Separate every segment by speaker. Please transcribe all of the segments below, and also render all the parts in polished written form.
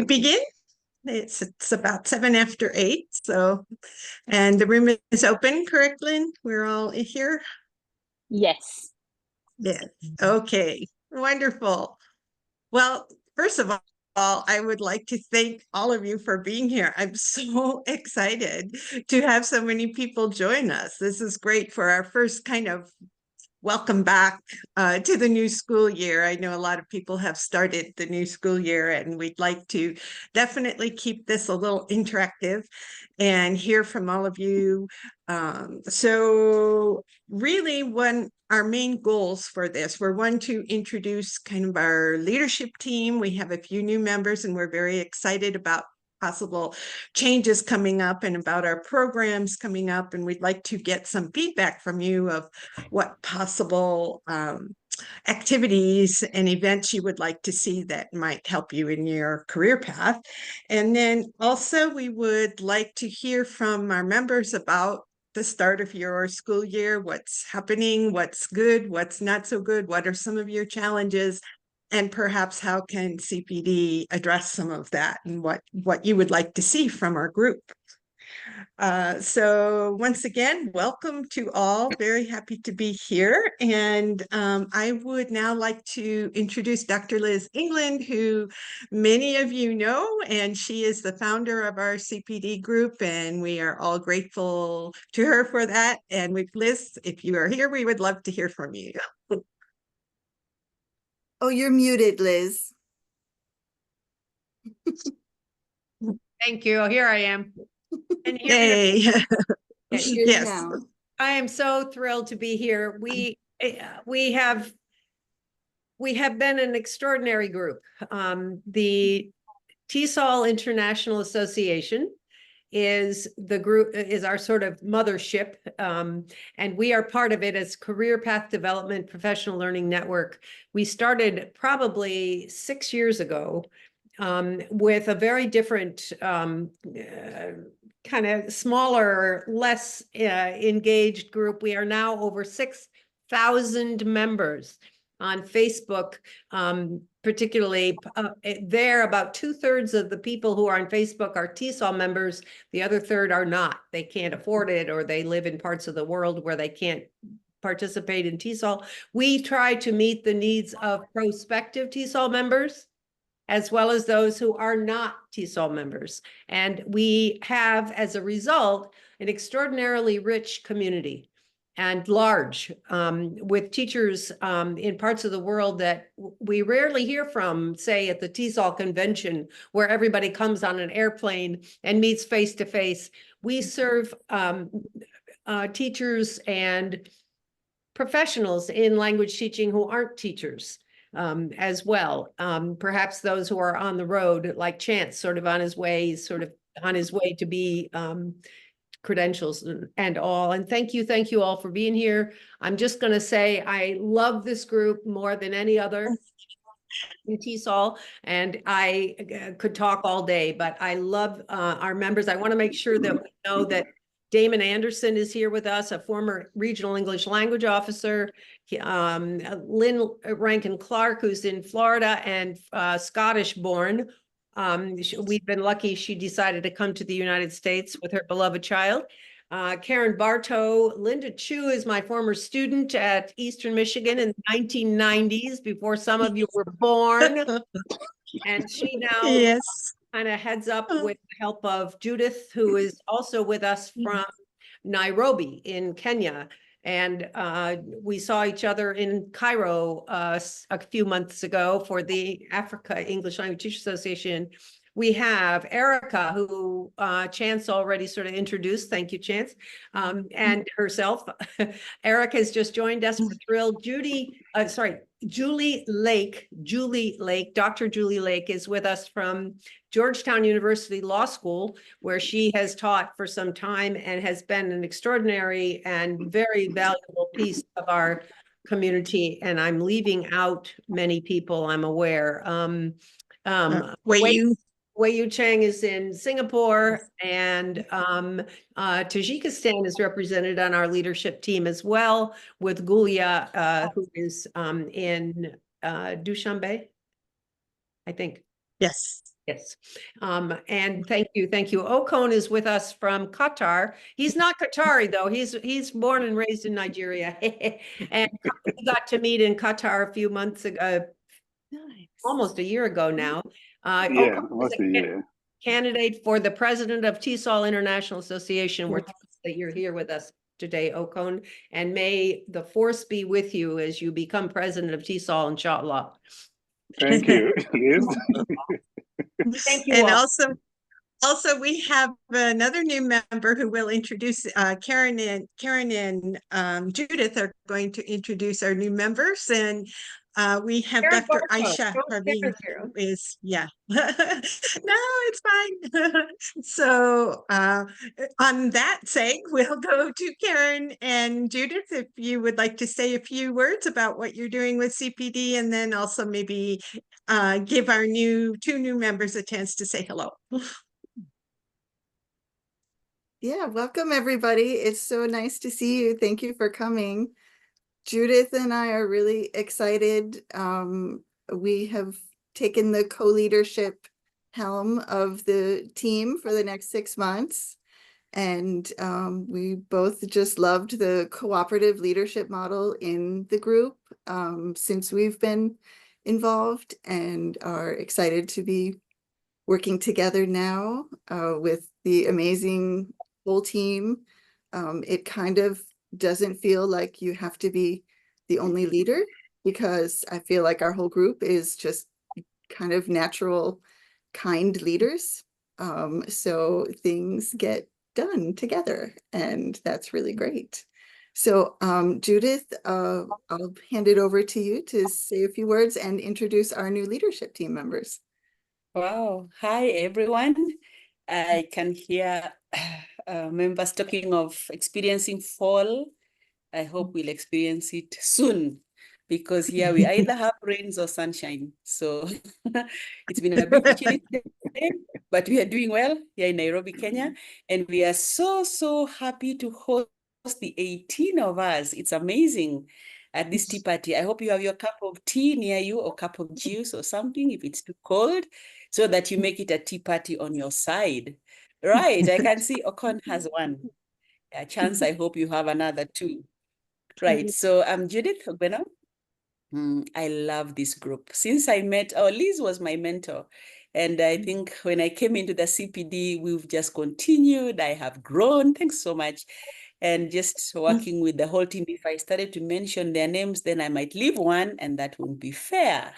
Speaker 1: begin? It's about 7 after 8, and the room is open, correct, Lynn? We're all here?
Speaker 2: Yes.
Speaker 1: Yes. Okay, wonderful. Well, first of all, I would like to thank all of you for being here. I'm so excited to have so many people join us. This is great for our first kind of welcome back to the new school year. I know a lot of people have started the new school year, and we'd like to definitely keep this a little interactive and hear from all of you. So really our main goals for this were, one, to introduce kind of our leadership team. We have a few new members and we're very excited about possible changes coming up and about our programs coming up, and we'd like to get some feedback from you of what possible activities and events you would like to see that might help you in your career path. And then also we would like to hear from our members about the start of your school year, what's happening, what's good, what's not so good, what are some of your challenges, and perhaps how can CPD address some of that, and what you would like to see from our group. So once again, welcome to all. Very happy to be here. And I would now like to introduce Dr. Liz England, who many of you know, and she is the founder of our CPD group, and we are all grateful to her for that. And Liz, if you are here, we would love to hear from you.
Speaker 3: Oh, you're muted, Liz.
Speaker 4: Thank you. Here I am. And
Speaker 1: Yay.
Speaker 3: Yes.
Speaker 4: I am so thrilled to be here. We have been an extraordinary group. The TESOL International Association is our sort of mothership, and we are part of it as Career Path Development Professional Learning Network. We started probably 6 years ago with a very different kind of smaller, less engaged group. We are now over 6,000 members on Facebook. Particularly there, about 2/3 of the people who are on Facebook are TESOL members. The other third are not. They can't afford it, or they live in parts of the world where they can't participate in TESOL. We try to meet the needs of prospective TESOL members, as well as those who are not TESOL members. And we have, as a result, an extraordinarily rich community and large, with teachers in parts of the world that we rarely hear from, say at the TESOL convention, where everybody comes on an airplane and meets face to face. We serve teachers and professionals in language teaching who aren't teachers as well. Perhaps those who are on the road, like Chance, sort of on his way to be credentials and all. And thank you all for being here. I'm just going to say I love this group more than any other in TESOL, and I could talk all day, but I love our members. I want to make sure that we know that Damon Anderson is here with us, a former regional English language officer. Lynn Rankin Clark, who's in Florida and Scottish born. We've been lucky she decided to come to the United States with her beloved child. Karen Bartow. Linda Chu is my former student at Eastern Michigan in the 1990s, before some of you were born. And she now
Speaker 1: Yes.
Speaker 4: kind of heads up with the help of Judith, who is also with us from Nairobi in Kenya. And we saw each other in Cairo a few months ago for the Africa English Language Teachers Association. We have Erica, who Chance already sort of introduced. Thank you, Chance. And herself. Erica has just joined us. We're thrilled. Julie Lake, Dr. Julie Lake is with us from Georgetown University Law School, where she has taught for some time and has been an extraordinary and very valuable piece of our community. And I'm leaving out many people, I'm aware. Wei Yu Chang is in Singapore, and Tajikistan is represented on our leadership team as well, with Gulia, who is in Dushanbe, I think.
Speaker 1: Yes.
Speaker 4: Yes. And thank you. Thank you. Okon is with us from Qatar. He's not Qatari though. He's born and raised in Nigeria. And we got to meet in Qatar a few months ago, almost a year ago now.
Speaker 5: Yeah,
Speaker 4: Okon
Speaker 5: almost
Speaker 4: is
Speaker 5: a year.
Speaker 4: candidate for the president of TESOL International Association. We're thrilled that you're here with us today, Okon. And may the force be with you as you become president of TESOL, inshallah.
Speaker 5: Thank you, Liz.
Speaker 4: Thank you
Speaker 1: And
Speaker 4: all.
Speaker 1: also we have another new member who will introduce Karen and Judith are going to introduce our new members, and we have
Speaker 4: Karen
Speaker 1: Dr.
Speaker 4: Barco.
Speaker 1: Aisha
Speaker 4: Oh,
Speaker 1: Parveen,
Speaker 4: Karen's here.
Speaker 1: who is no, it's fine. So on that sake, we'll go to Karen and Judith if you would like to say a few words about what you're doing with CPD, and then also maybe give our two new members a chance to say hello.
Speaker 3: Yeah, welcome everybody. It's so nice to see you. Thank you for coming. Judith and I are really excited. We have taken the co-leadership helm of the team for the next 6 months. And we both just loved the cooperative leadership model in the group since we've been involved, and are excited to be working together now with the amazing whole team. It kind of doesn't feel like you have to be the only leader, because I feel like our whole group is just kind of natural, kind leaders. So things get done together, and that's really great. So Judith, I'll hand it over to you to say a few words and introduce our new leadership team members.
Speaker 6: Wow. Hi, everyone. I can hear members talking of experiencing fall. I hope we'll experience it soon, because here we either have rains or sunshine. So it's been a bit chilly today, but we are doing well here in Nairobi, Kenya. And we are so happy to host the 18 of us. It's amazing at this tea party. I hope you have your cup of tea near you, or cup of juice or something if it's too cold, so that you make it a tea party on your side. Right, I can see Okon has one. A chance, I hope you have another too. Right, so I'm Judith Ogbeno. I love this group. Since I met, Liz was my mentor. And I think when I came into the CPD, we've just continued. I have grown. Thanks so much. And just working with the whole team. If I started to mention their names, then I might leave one, and that wouldn't be fair.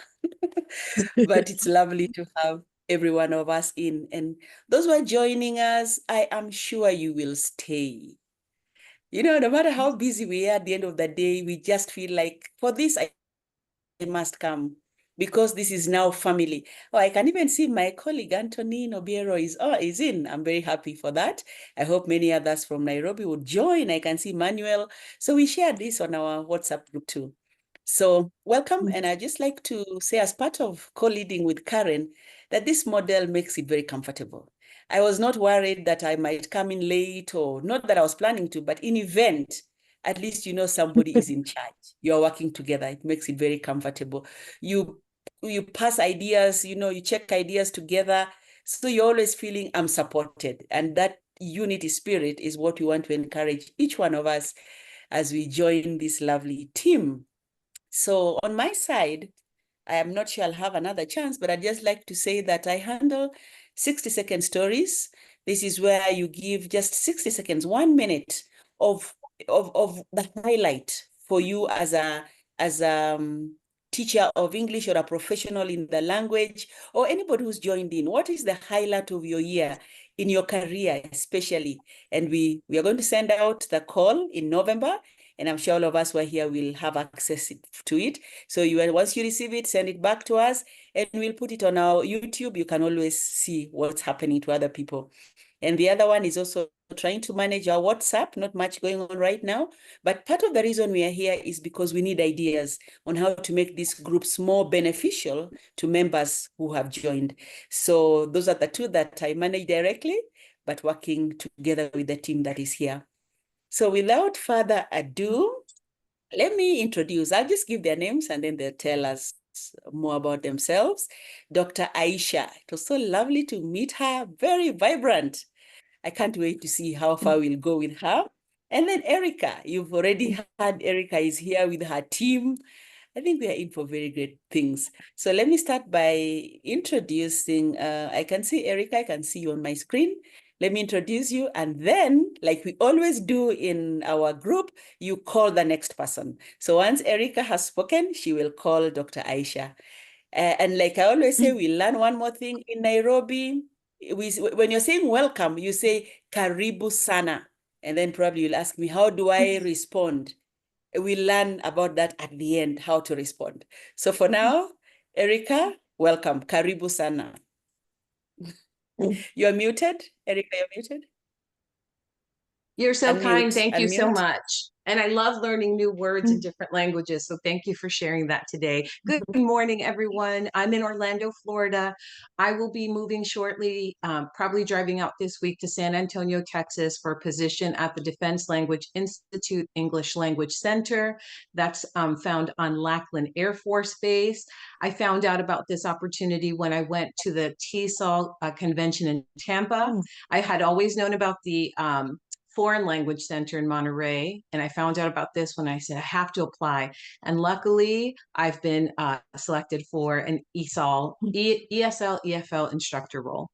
Speaker 6: But it's lovely to have every one of us in. And those who are joining us, I am sure you will stay. You know, no matter how busy we are at the end of the day, we just feel like, for this, I must come, because this is now family. Oh, I can even see my colleague Anthony Nobiero is in. I'm very happy for that. I hope many others from Nairobi would join. I can see Manuel. So we shared this on our WhatsApp group too. So welcome. And I'd just like to say, as part of co-leading with Karen, that this model makes it very comfortable. I was not worried that I might come in late, or not that I was planning to, but in event, at least you know somebody is in charge. You're working together. It makes it very comfortable. You pass ideas, you check ideas together. So you're always feeling I'm supported. And that unity spirit is what we want to encourage each one of us as we join this lovely team. So on my side, I am not sure I'll have another chance, but I'd just like to say that I handle 60-second stories. This is where you give just 60 seconds, 1 minute of the highlight for you as a teacher of English, or a professional in the language, or anybody who's joined in. What is the highlight of your year, in your career especially? And we are going to send out the call in November, and I'm sure all of us who are here will have access to it. So once you receive it, send it back to us, and we'll put it on our YouTube. You can always see what's happening to other people. And the other one is also trying to manage our WhatsApp. Not much going on right now, but part of the reason we are here is because we need ideas on how to make these groups more beneficial to members who have joined. So those are the two that I manage directly, but working together with the team that is here. So without further ado, let me introduce. I'll just give their names, and then they'll tell us more about themselves. Dr. Aisha, it was so lovely to meet her, very vibrant. I can't wait to see how far we'll go with her. And then Erica, you've already heard Erica is here with her team. I think we are in for very great things. So let me start by introducing, I can see Erica, I can see you on my screen. Let me introduce you, and then, like we always do in our group, you call the next person. So once Erica has spoken, she will call Dr. Aisha. And like I always say, we learn one more thing in Nairobi. When you're saying welcome, you say karibu sana. And then probably you'll ask me, how do I respond? We learn about that at the end, how to respond. So for now, Erica, welcome. Karibu sana. You're muted. Erica, you're muted.
Speaker 7: You're so kind. Thank you so
Speaker 6: Unmute.
Speaker 7: much. And I love learning new words in different languages. So thank you for sharing that today. Good morning, everyone. I'm in Orlando, Florida. I will be moving shortly, probably driving out this week to San Antonio, Texas for a position at the Defense Language Institute English Language Center. That's found on Lackland Air Force Base. I found out about this opportunity when I went to the TESOL convention in Tampa. I had always known about the Foreign Language Center in Monterey. And I found out about this when I said, I have to apply. And luckily, I've been selected for an ESOL, ESL, EFL instructor role.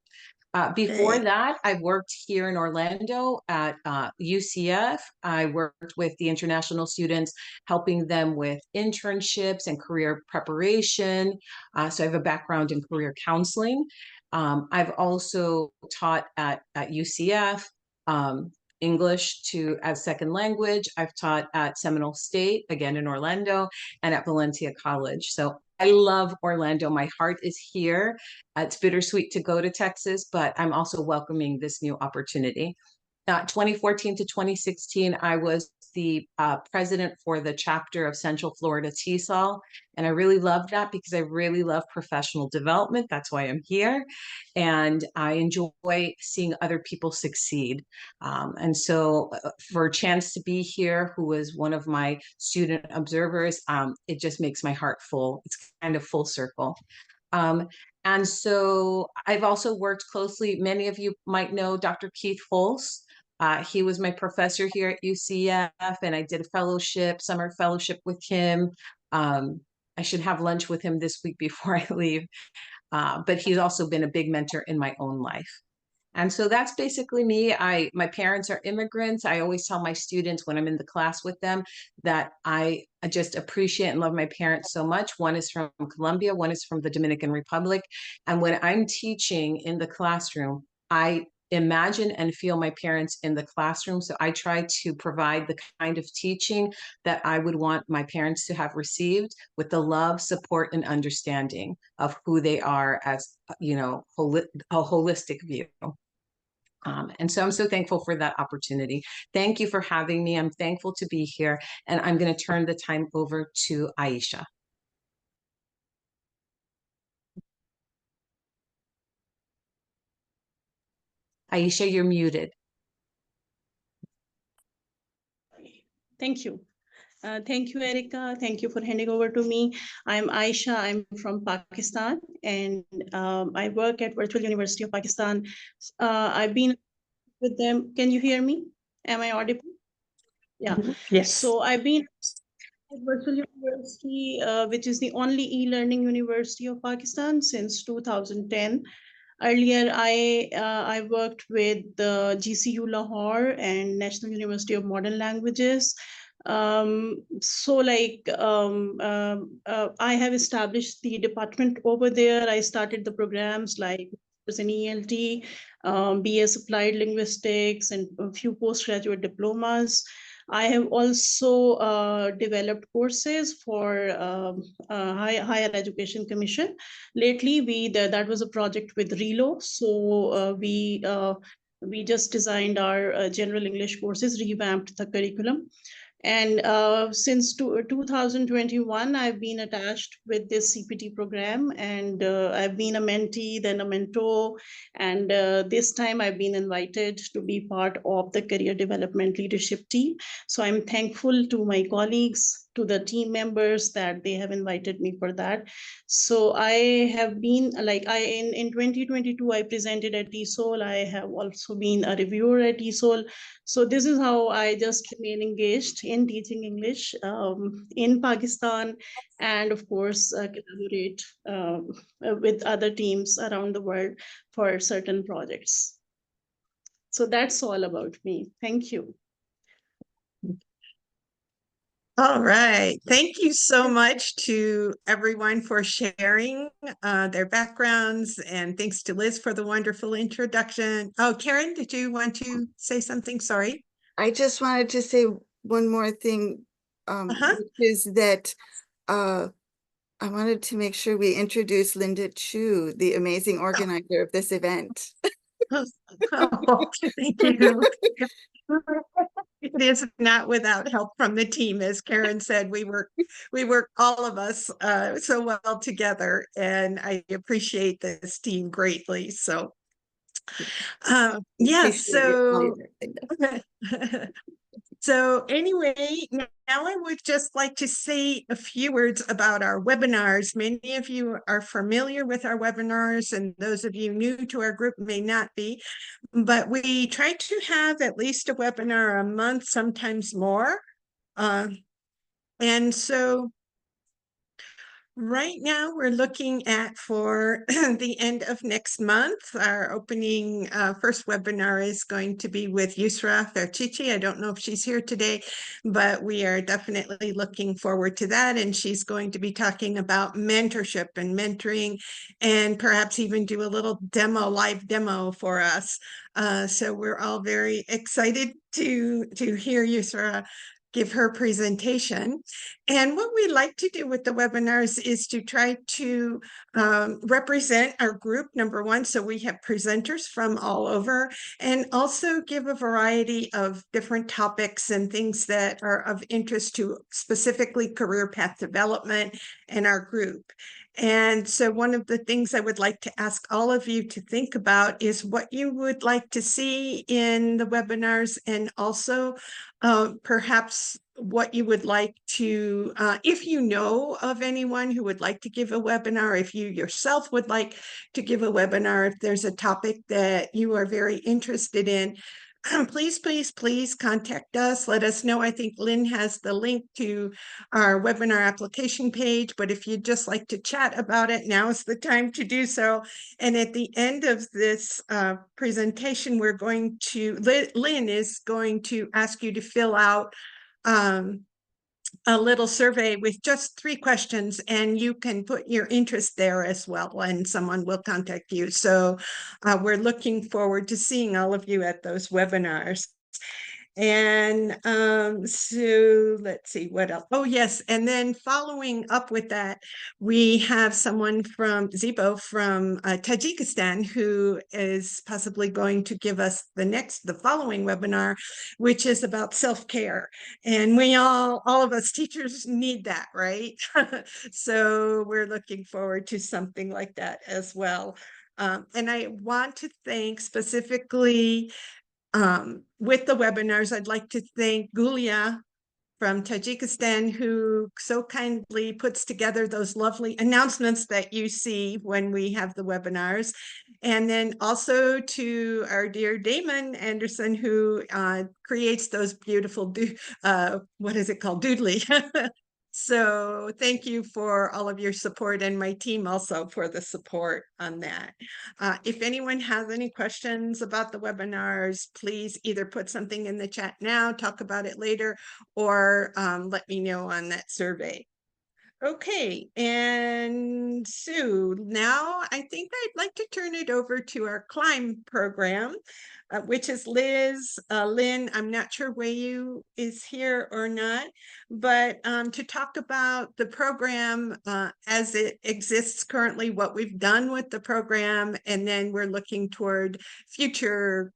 Speaker 7: Before that, I worked here in Orlando at UCF. I worked with the international students, helping them with internships and career preparation. So I have a background in career counseling. I've also taught at UCF. English as second language. I've taught at Seminole State, again in Orlando, and at Valencia College. So I love Orlando. My heart is here. It's bittersweet to go to Texas, but I'm also welcoming this new opportunity. 2014 to 2016, I was the president for the chapter of Central Florida TESOL. And I really love that because I really love professional development. That's why I'm here. And I enjoy seeing other people succeed. And so for a chance to be here, who was one of my student observers, it just makes my heart full. It's kind of full circle. And so I've also worked closely, many of you might know Dr. Keith Folse. He was my professor here at UCF, and I did a summer fellowship with him. I should have lunch with him this week before I leave, but he's also been a big mentor in my own life. And so that's basically me. My parents are immigrants. I always tell my students when I'm in the class with them that I just appreciate and love my parents so much. One is from Colombia, one is from the Dominican Republic. And when I'm teaching in the classroom, I imagine and feel my parents in the classroom. So I try to provide the kind of teaching that I would want my parents to have received, with the love, support, and understanding of who they are as, you know, a holistic view. And so I'm so thankful for that opportunity. Thank you for having me. I'm thankful to be here. And I'm going to turn the time over to Aisha. Aisha, you're muted.
Speaker 8: Thank you. Thank you, Erica. Thank you for handing over to me. I'm Aisha. I'm from Pakistan, and I work at Virtual University of Pakistan. I've been with them. Can you hear me? Am I audible? Yeah.
Speaker 7: Yes.
Speaker 8: So I've been at Virtual University, which is the only e-learning university of Pakistan since 2010. Earlier, I worked with the GCU Lahore and National University of Modern Languages. I have established the department over there. I started the programs like an ELT, BS Applied Linguistics, and a few postgraduate diplomas. I have also developed courses for Higher Education Commission. Lately, that was a project with RELO. So we just designed our general English courses, revamped the curriculum. And since 2021, I've been attached with this CPD program, and I've been a mentee, then a mentor, and this time I've been invited to be part of the career development leadership team. So I'm thankful to my colleagues, to the team members that they have invited me for that. So I have been in 2022, I presented at TESOL. I have also been a reviewer at TESOL. So this is how I just remain engaged in teaching English in Pakistan, and of course collaborate with other teams around the world for certain projects. So that's all about me. Thank you.
Speaker 1: All right. Thank you so much to everyone for sharing their backgrounds, and thanks to Liz for the wonderful introduction. Oh, Karen, did you want to say something? Sorry.
Speaker 3: I just wanted to say one more thing, which is that I wanted to make sure we introduce Linda Chu, the amazing organizer of this event.
Speaker 1: Oh, thank you. It is not without help from the team. As Karen said, we work all of us so well together, and I appreciate this team greatly. So yes, so so anyway, now I would just like to say a few words about our webinars. Many of you are familiar with our webinars, and those of you new to our group may not be, but we try to have at least a webinar a month, sometimes more. And so right now we're looking at, for the end of next month, our opening first webinar is going to be with Yusra Ferchichi. I don't know if she's here today, but we are definitely looking forward to that. And she's going to be talking about mentorship and mentoring, and perhaps even do a little live demo for us. So we're all very excited to hear Yusra give her presentation. And what we like to do with the webinars is to try to represent our group, number one, so we have presenters from all over, and also give a variety of different topics and things that are of interest to specifically career path development in our group. And so one of the things I would like to ask all of you to think about is what you would like to see in the webinars, and also perhaps what you would like to, if you know of anyone who would like to give a webinar, if you yourself would like to give a webinar, if there's a topic that you are very interested in, please, please, please contact us. Let us know. I think Lynn has the link to our webinar application page, but if you'd just like to chat about it, now is the time to do so. And at the end of this presentation, we're going to, Lynn is going to ask you to fill out a little survey with just 3 questions, and you can put your interest there as well, and someone will contact you. So we're looking forward to seeing all of you at those webinars. And so let's see what else. Oh, yes. And then following up with that, we have someone from Zibo from Tajikistan who is possibly going to give us the following webinar, which is about self-care. And we all of us teachers need that, right? So we're looking forward to something like that as well. And I want to thank specifically with the webinars, I'd like to thank Gulia from Tajikistan, who so kindly puts together those lovely announcements that you see when we have the webinars. And then also to our dear Damon Anderson, who creates those beautiful, what is it called? Doodly. So thank you for all of your support, and my team also for the support on that. If anyone has any questions about the webinars, please either put something in the chat now, talk about it later, or let me know on that survey. Okay, and so now I think I'd like to turn it over to our CLIMB program, which is Liz. Lynn, I'm not sure Wayu is here or not, but to talk about the program as it exists currently, what we've done with the program, and then we're looking toward future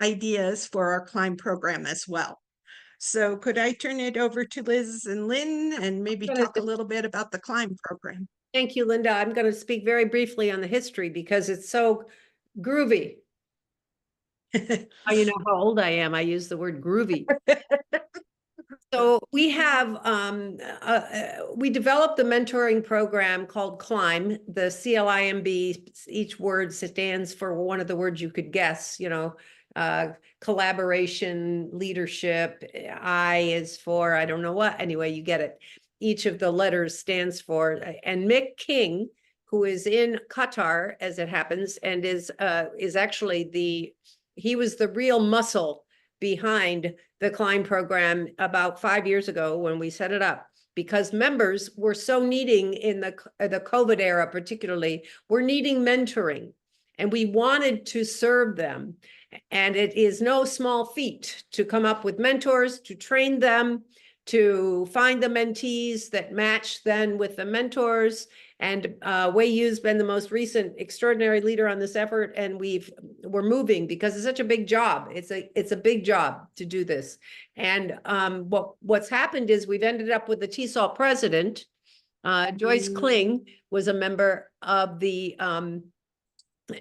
Speaker 1: ideas for our CLIMB program as well. So could I turn it over to Liz and Lynn and maybe talk a little bit about the CLIMB program?
Speaker 4: Thank you, Linda. I'm going to speak very briefly on the history because it's so groovy. You know how old I am. I use the word groovy. So we have, we developed a mentoring program called CLIMB, the CLIMB. Each word stands for one of the words you could guess, you know, collaboration, leadership. I is for, I don't know what, anyway, you get it. Each of the letters stands for, and Mick King, who is in Qatar, as it happens, and is actually he was the real muscle behind the CLIMB program about 5 years ago when we set it up, because members were so needing in the COVID era, particularly, were needing mentoring, and we wanted to serve them. And it is no small feat to come up with mentors, to train them, to find the mentees that match then with the mentors. And Wei Yu's been the most recent extraordinary leader on this effort, and we're moving because it's such a big job. It's a big job to do this. And what's happened is we've ended up with the TESOL president. Joyce Kling was a member of the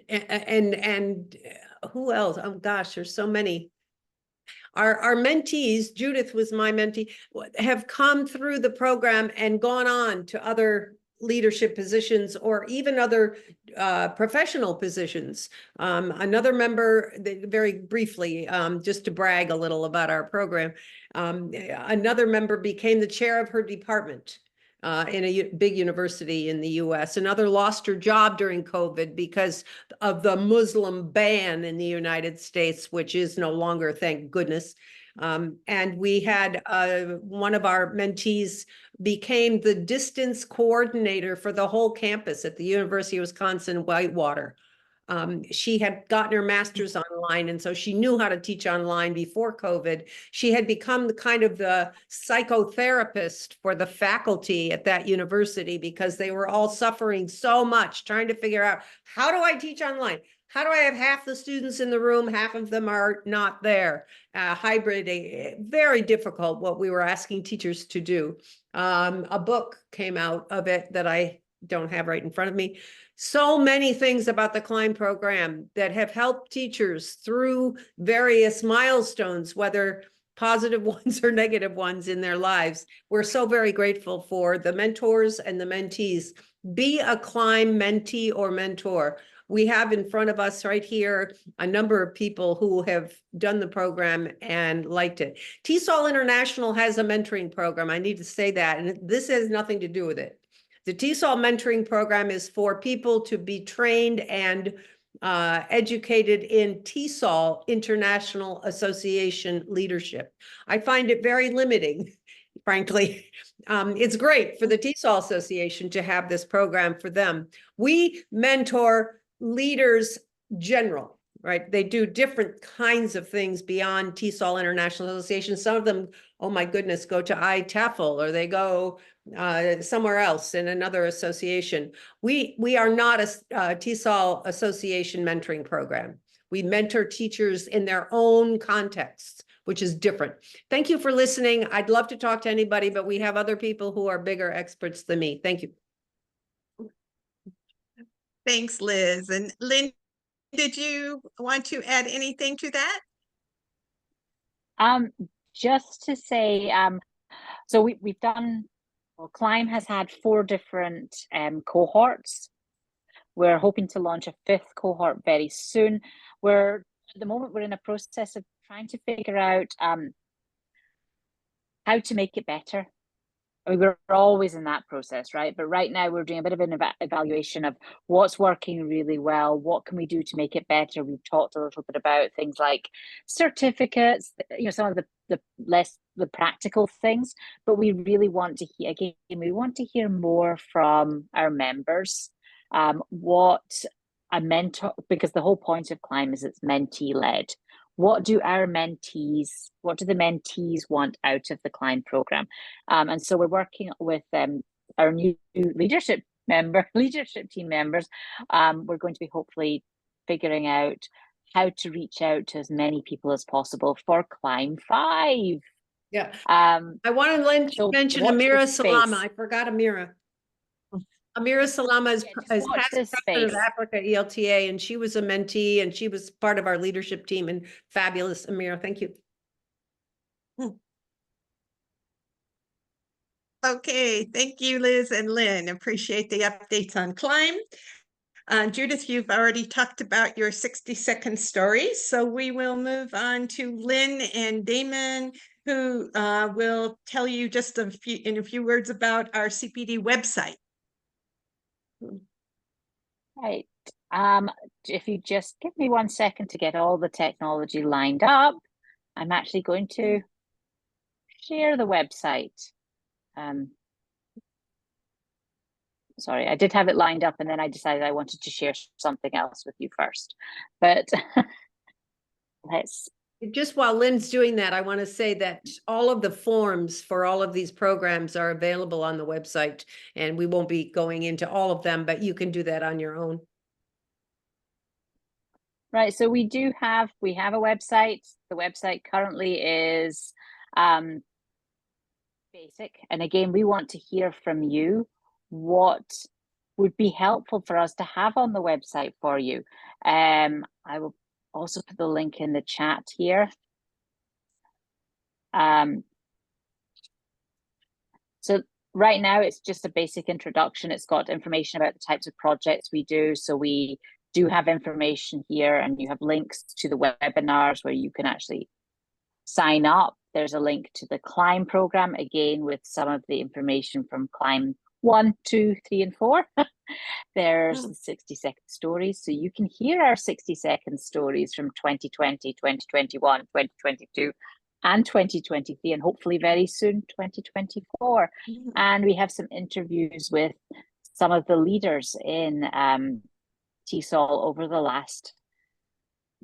Speaker 4: and who else? Oh gosh, there's so many. Our mentees, Judith was my mentee, have come through the program and gone on to other leadership positions or even other professional positions. Another member, very briefly, just to brag a little about our program, another member became the chair of her department in a big university in the US. Another lost her job during COVID because of the Muslim ban in the United States, which is no longer, thank goodness. And we had one of our mentees became the distance coordinator for the whole campus at the University of Wisconsin-Whitewater. She had gotten her master's online, and so she knew how to teach online before COVID. She had become the psychotherapist for the faculty at that university because they were all suffering so much trying to figure out, how do I teach online? How do I have half the students in the room, half of them are not there? Hybrid, very difficult what we were asking teachers to do. A book came out of it that I don't have right in front of me. So many things about the CLIMB program that have helped teachers through various milestones, whether positive ones or negative ones in their lives. We're so very grateful for the mentors and the mentees. Be a CLIMB mentee or mentor. We have in front of us right here a number of people who have done the program and liked it. TESOL International has a mentoring program. I need to say that, and this has nothing to do with it. The TESOL mentoring program is for people to be trained and educated in TESOL International Association leadership. I find it very limiting, frankly. It's great for the TESOL Association to have this program for them. We mentor leaders general, right? They do different kinds of things beyond TESOL International Association. Some of them, oh my goodness, go to ITEFL or they go somewhere else in another association. We are not a TESOL Association mentoring program. We mentor teachers in their own contexts, which is different. Thank you for listening. I'd love to talk to anybody, but we have other people who are bigger experts than me. Thank you.
Speaker 1: Thanks, Liz. And Lynn, did you want to add anything to that?
Speaker 2: Just to say, so we've done, well, CLIMB has had 4 different cohorts. We're hoping to launch a 5th cohort very soon. At the moment, we're in a process of trying to figure out how to make it better. I mean, we're always in that process, right? But right now we're doing a bit of an evaluation of what's working really well. What can we do to make it better? We've talked a little bit about things like certificates, some of the practical things, but we really want to hear, again, we want to hear more from our members. What a mentor, because the whole point of CLIMB is it's mentee-led. What do the mentees want out of the CLIMB program? And so we're working with our new leadership team members. We're going to be hopefully figuring out how to reach out to as many people as possible for CLIMB 5.
Speaker 4: Yeah. I wanted Lynn to mention Amira Salama. I forgot Amira. Amira Salama is past president of Africa ELTA, and she was a mentee, and she was part of our leadership team, and fabulous. Amira, thank you.
Speaker 1: Okay, thank you, Liz and Lynn. Appreciate the updates on Climb. Judith, you've already talked about your 60-second stories, so we will move on to Lynn and Damon, who will tell you just in a few words about our CPD website.
Speaker 2: Right. If you just give me 1 second to get all the technology lined up, I'm actually going to share the website. Sorry, I did have it lined up and then I decided I wanted to share something else with you first. But let's.
Speaker 4: Just while Lynn's doing that, I want to say that all of the forms for all of these programs are available on the website, and we won't be going into all of them, but you can do that on your own.
Speaker 2: Right, so we have a website. The website currently is basic. And again, we want to hear from you what would be helpful for us to have on the website for you. I will also put the link in the chat here. So right now it's just a basic introduction. It's got information about the types of projects we do. So we do have information here, and you have links to the webinars where you can actually sign up. There's a link to the Climb program, again, with some of the information from Climb 1, 2, 3, and 4. There's the 60-second stories. So you can hear our 60-second stories from 2020, 2021, 2022, and 2023, and hopefully very soon, 2024. And we have some interviews with some of the leaders in TESOL over the last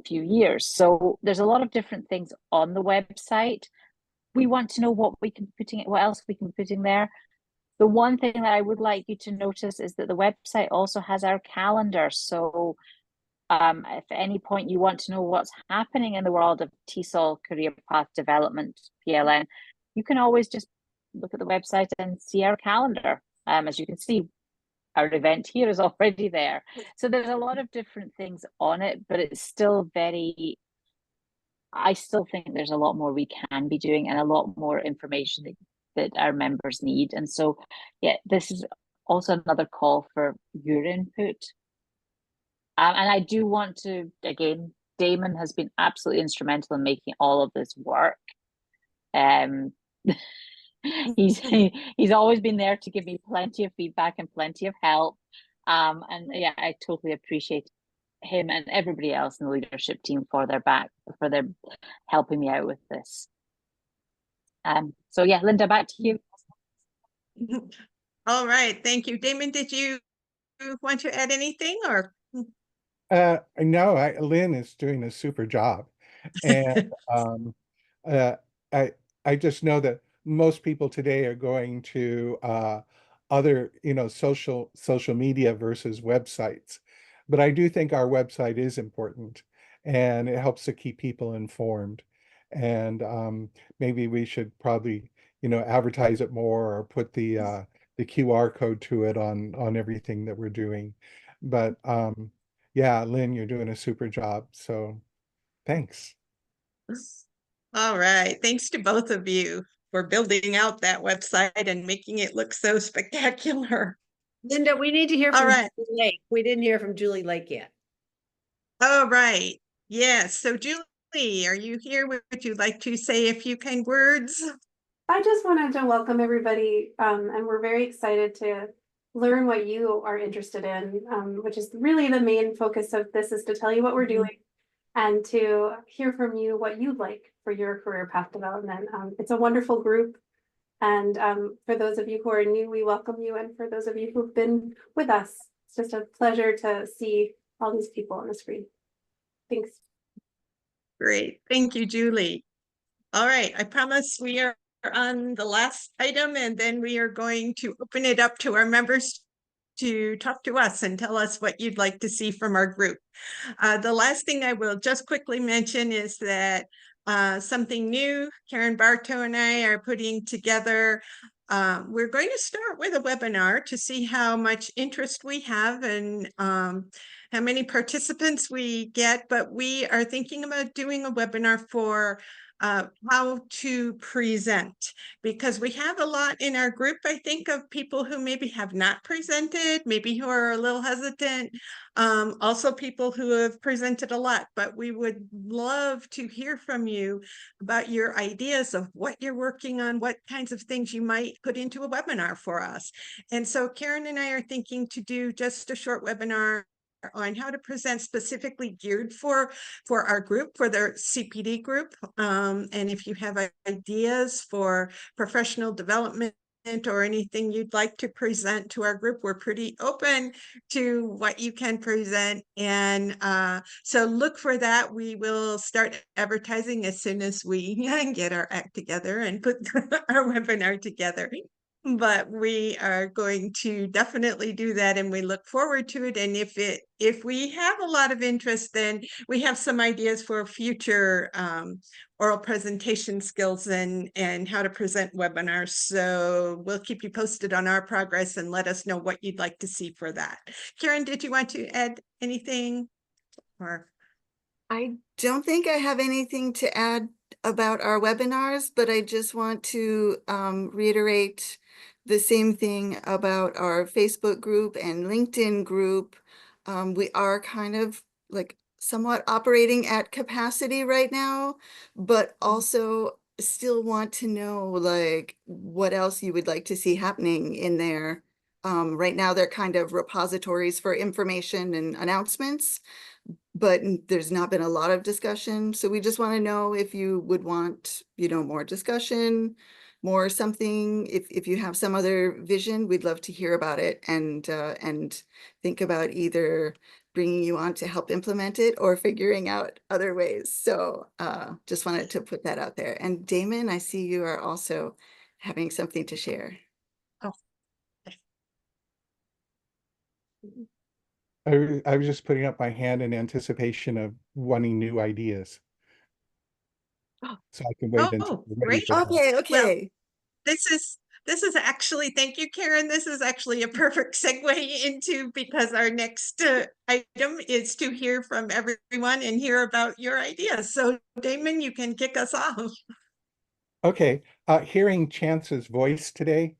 Speaker 2: few years. So there's a lot of different things on the website. We want to know what else we can be putting there. The one thing that I would like you to notice is that the website also has our calendar. So if at any point you want to know what's happening in the world of TESOL Career Path Development, PLN, you can always just look at the website and see our calendar. As you can see, our event here is already there. So there's a lot of different things on it, but it's still I still think there's a lot more we can be doing and a lot more information that our members need. And so, yeah, this is also another call for your input. And I do want to, again, Damon has been absolutely instrumental in making all of this work. He's always been there to give me plenty of feedback and plenty of help. And yeah, I totally appreciate him and everybody else in the leadership team for their helping me out with this. So yeah, Linda, back to you.
Speaker 1: All right, thank you. Damon, did you want to add anything or?
Speaker 9: No, Lynn is doing a super job. And I just know that most people today are going to other, social media versus websites. But I do think our website is important, and it helps to keep people informed. And maybe we should probably, advertise it more or put the QR code to it on everything that we're doing. But yeah, Lynn, you're doing a super job. So thanks.
Speaker 1: All right. Thanks to both of you for building out that website and making it look so spectacular.
Speaker 4: Linda, we need to hear from Julie Lake. We didn't hear from Julie Lake yet.
Speaker 1: Oh, right. Yes. So Julie, are you here? Would you like to say a few kind words?
Speaker 10: I just wanted to welcome everybody, and we're very excited to learn what you are interested in, which is really the main focus of this, is to tell you what we're doing and to hear from you what you'd like for your career path development. It's a wonderful group. And for those of you who are new, we welcome you. And for those of you who've been with us, it's just a pleasure to see all these people on the screen. Thanks.
Speaker 1: Great. Thank you, Julie. All right. I promise we are on the last item, and then we are going to open it up to our members to talk to us and tell us what you'd like to see from our group. The last thing I will just quickly mention is that something new Karen Bartow and I are putting together. We're going to start with a webinar to see how much interest we have and how many participants we get, but we are thinking about doing a webinar for how to present, because we have a lot in our group, I think, of people who maybe have not presented, maybe who are a little hesitant, also people who have presented a lot, but we would love to hear from you about your ideas of what you're working on, what kinds of things you might put into a webinar for us. And so Karen and I are thinking to do just a short webinar on how to present specifically geared for our group, for their CPD group. And if you have ideas for professional development or anything you'd like to present to our group, we're pretty open to what you can present. And so look for that. We will start advertising as soon as we get our act together and put our webinar together. But we are going to definitely do that, and we look forward to it. And if we have a lot of interest, then we have some ideas for future oral presentation skills and how to present webinars. So we'll keep you posted on our progress and let us know what you'd like to see for that. Karen, did you want to add anything? Or
Speaker 3: I don't think I have anything to add about our webinars, but I just want to reiterate the same thing about our Facebook group and LinkedIn group. We are kind of like somewhat operating at capacity right now, but also still want to know like what else you would like to see happening in there. Right now, they're kind of repositories for information and announcements, but there's not been a lot of discussion. So we just want to know if you would want, more discussion, more something. If you have some other vision, we'd love to hear about it and think about either bringing you on to help implement it or figuring out other ways. So just wanted to put that out there. And Damon, I see you are also having something to share.
Speaker 1: oh,
Speaker 9: I was just putting up my hand in anticipation of wanting new ideas.
Speaker 1: Oh.
Speaker 9: So I can wait until
Speaker 1: Oh,
Speaker 9: you're ready
Speaker 1: great.
Speaker 9: for that.
Speaker 3: Okay,
Speaker 1: Well,
Speaker 3: okay.
Speaker 1: this is actually, thank you, Karen. This is actually a perfect segue into, because our next item is to hear from everyone and hear about your ideas. So Damon, you can kick us off.
Speaker 9: Okay, hearing Chance's voice today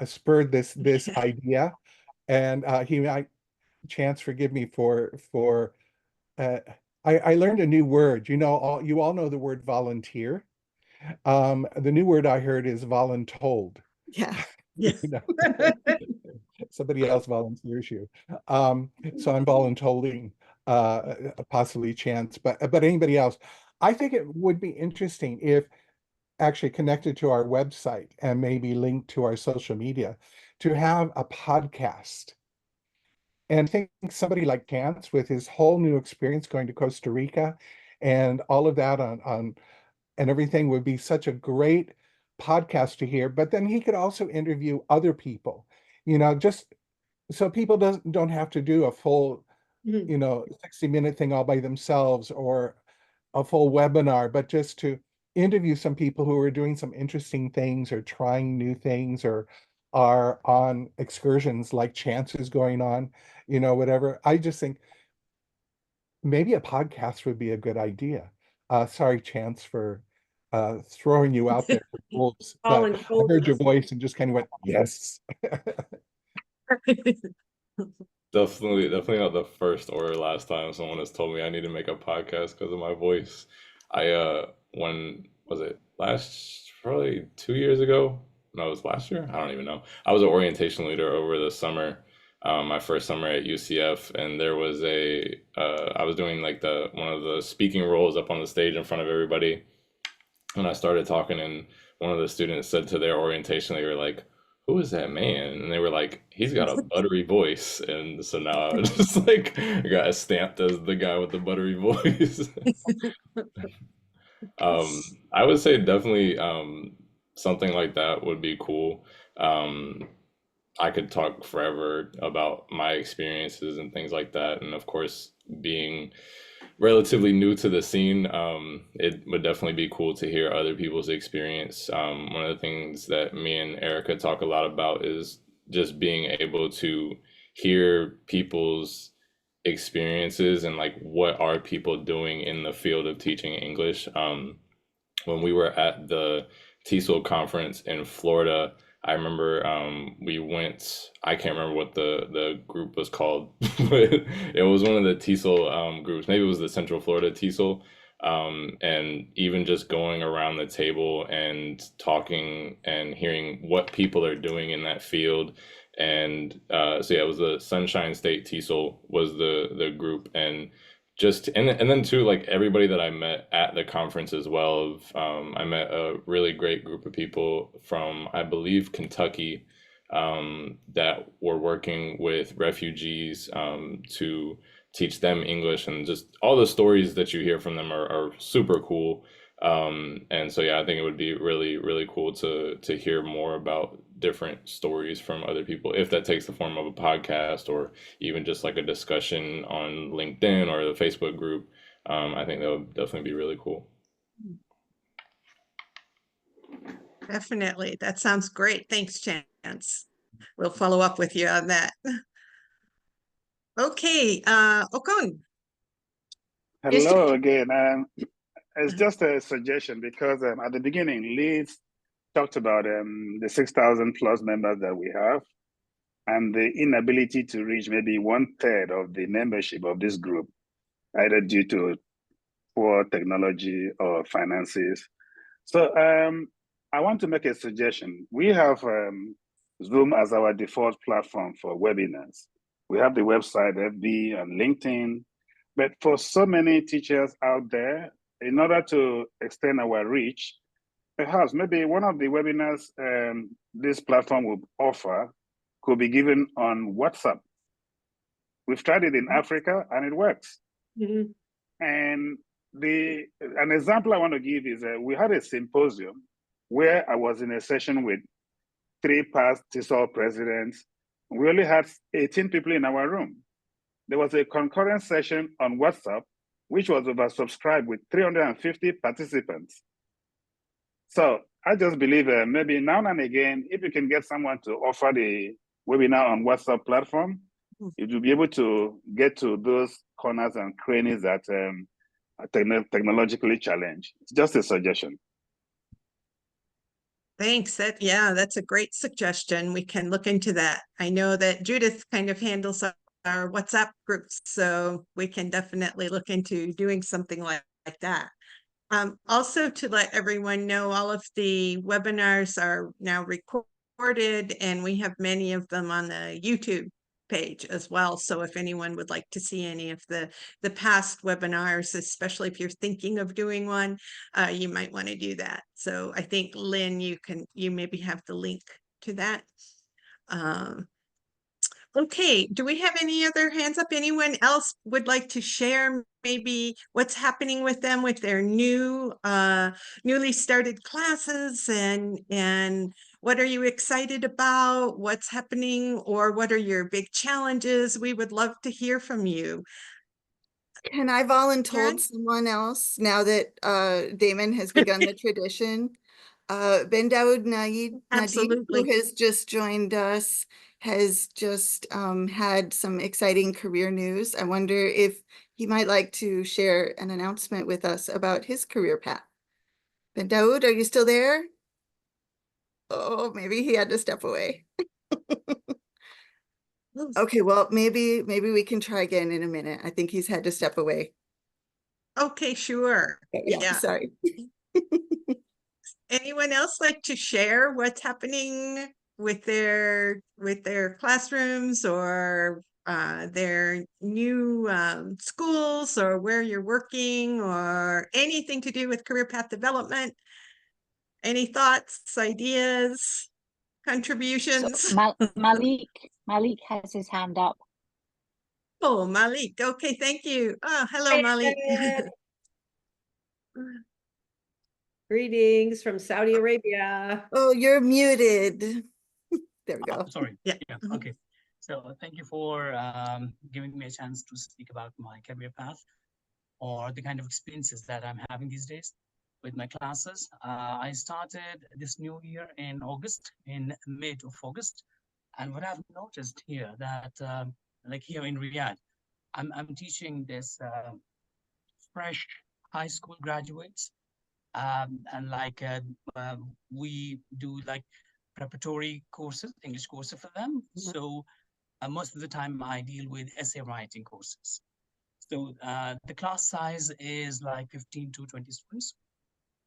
Speaker 9: spurred this idea, and he might, Chance, forgive me for I learned a new word. You all know the word volunteer. The new word I heard is voluntold.
Speaker 3: Yeah.
Speaker 1: Yes.
Speaker 9: You know, somebody else volunteers you. So I'm voluntolding possibly Chance, but anybody else. I think it would be interesting if actually connected to our website and maybe linked to our social media to have a podcast. And I think somebody like Chance, with his whole new experience going to Costa Rica and all of that on and everything, would be such a great podcast to hear. But then he could also interview other people, just so people don't have to do a full, 60-minute thing all by themselves or a full webinar, but just to interview some people who are doing some interesting things or trying new things or are on excursions like Chance is going on, whatever. I just think maybe a podcast would be a good idea. Sorry, Chance, for throwing you out there for wolves, but I heard your voice and just kind of went, yes.
Speaker 11: Definitely not the first or last time someone has told me I need to make a podcast because of my voice. When was it? Probably 2 years ago? No, it was last year? I don't even know. I was an orientation leader over the summer, my first summer at UCF, and there was I was doing like one of the speaking roles up on the stage in front of everybody. And I started talking, and one of the students said to their orientation, they were like, "Who is that man?" And they were like, "He's got a buttery voice." And so now I just like got stamped as the guy with the buttery voice. I would say definitely something like that would be cool. Um, I could talk forever about my experiences and things like that. And of course, being relatively new to the scene, it would definitely be cool to hear other people's experience. One of the things that me and Erica talk a lot about is just being able to hear people's experiences and like what are people doing in the field of teaching English. when we were at the TESOL conference in Florida. I remember we went, I can't remember what the group was called, but it was one of the TESOL groups. Maybe it was the Central Florida TESOL. And even just going around the table and talking and hearing what people are doing in that field. And so yeah, it was the Sunshine State TESOL was the group. And just and then too, like everybody that I met at the conference as well. I met a really great group of people from, I believe, Kentucky, that were working with refugees to teach them English, and just all the stories that you hear from them are super cool. And so yeah, I think it would be really, really cool to hear more about different stories from other people, if that takes the form of a podcast or even just like a discussion on LinkedIn or the Facebook group. I think that would definitely be really cool.
Speaker 1: Definitely. That sounds great. Thanks, Chance. We'll follow up with you on that. Okay, Okon.
Speaker 5: Hello again. It's just a suggestion because at the beginning, Liz talked about the 6,000 plus members that we have and the inability to reach maybe 1/3 of the membership of this group, either due to poor technology or finances. So I want to make a suggestion. We have Zoom as our default platform for webinars. We have the website, FB, and LinkedIn. But for so many teachers out there, in order to extend our reach, perhaps maybe one of the webinars this platform will offer could be given on WhatsApp. We've tried it in Africa and it works.
Speaker 4: Mhm.
Speaker 5: And an example I want to give is we had a symposium where I was in a session with 3 past TESOL presidents. We only had 18 people in our room. There was a concurrent session on WhatsApp, which was oversubscribed with 350 participants. So I just believe maybe now and again, if you can get someone to offer the webinar on WhatsApp platform, it will be able to get to those corners and crannies that are technologically challenged. It's just a suggestion.
Speaker 1: Thanks. That's a great suggestion. We can look into that. I know that Judith kind of handles our WhatsApp groups, so we can definitely look into doing something like that. Also, to let everyone know, all of the webinars are now recorded, and we have many of them on the YouTube page as well. So if anyone would like to see any of the past webinars, especially if you're thinking of doing one, you might want to do that. So I think, Lynn, you maybe have the link to that. Okay, do we have any other hands up? Anyone else would like to share maybe what's happening with them with their newly started classes, and what are you excited about? What's happening, or what are your big challenges? We would love to hear from you.
Speaker 3: Can I volunteer
Speaker 1: Karen?
Speaker 3: someone else now that Damon has begun the tradition? Ben Daoud Nadeem, who
Speaker 1: Absolutely.
Speaker 3: has just joined us, has just had some exciting career news. I wonder if he might like to share an announcement with us about his career path. Ben Daoud, are you still there? Oh, maybe he had to step away. Okay, well, maybe we can try again in a minute. I think he's had to step away.
Speaker 1: Okay, sure.
Speaker 3: Yeah, sorry.
Speaker 1: Anyone else like to share what's happening with their classrooms, or their new schools, or where you're working, or anything to do with career path development? Any thoughts, ideas, contributions?
Speaker 2: So Malik has his hand up.
Speaker 1: Oh, Malik. Okay, thank you. Oh, hello, Malik.
Speaker 4: Greetings from Saudi Arabia.
Speaker 3: Oh, you're muted. There we go.
Speaker 12: Sorry.
Speaker 1: Yeah.
Speaker 12: Okay. So thank you for giving me a chance to speak about my career path or the kind of experiences that I'm having these days with my classes. I started this new year in August, in mid of August. And what I've noticed here that, like here in Riyadh, I'm teaching this fresh high school graduates And like we do like preparatory courses, English courses for them. So most of the time I deal with essay writing courses. So the class size is like 15 to 20 students,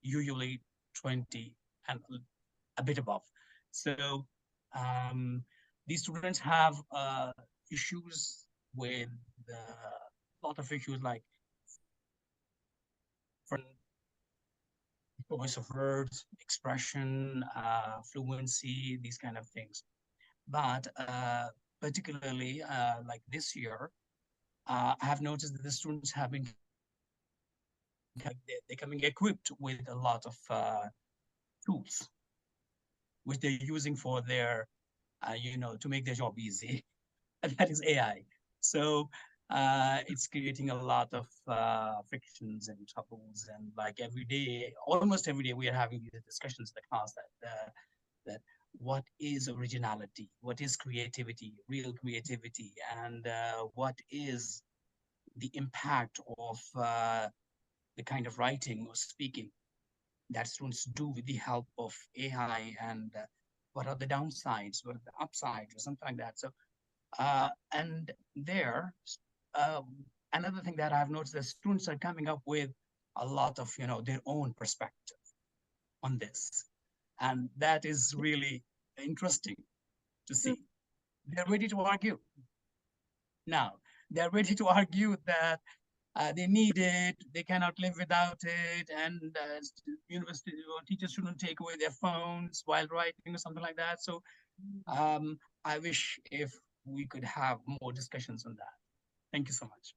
Speaker 12: usually 20 and a bit above. So these students have issues with a lot of issues like choice of words, expression, fluency, these kind of things. But particularly like this year, I have noticed that the students have been they're coming equipped with a lot of tools which they're using for their to make their job easy, and that is AI. So it's creating a lot of frictions and troubles, and like every day, almost every day, we are having these discussions in the class that what is originality, what is creativity, real creativity, and what is the impact of the kind of writing or speaking that students do with the help of AI, and what are the downsides, what are the upsides, or something like that. So, and there, another thing that I've noticed that students are coming up with a lot of, their own perspective on this. And that is really interesting to see. They're ready to argue. Now, they're ready to argue that they need it, they cannot live without it, and university or teachers shouldn't take away their phones while writing or something like that. So I wish if we could have more discussions on that. Thank you so much.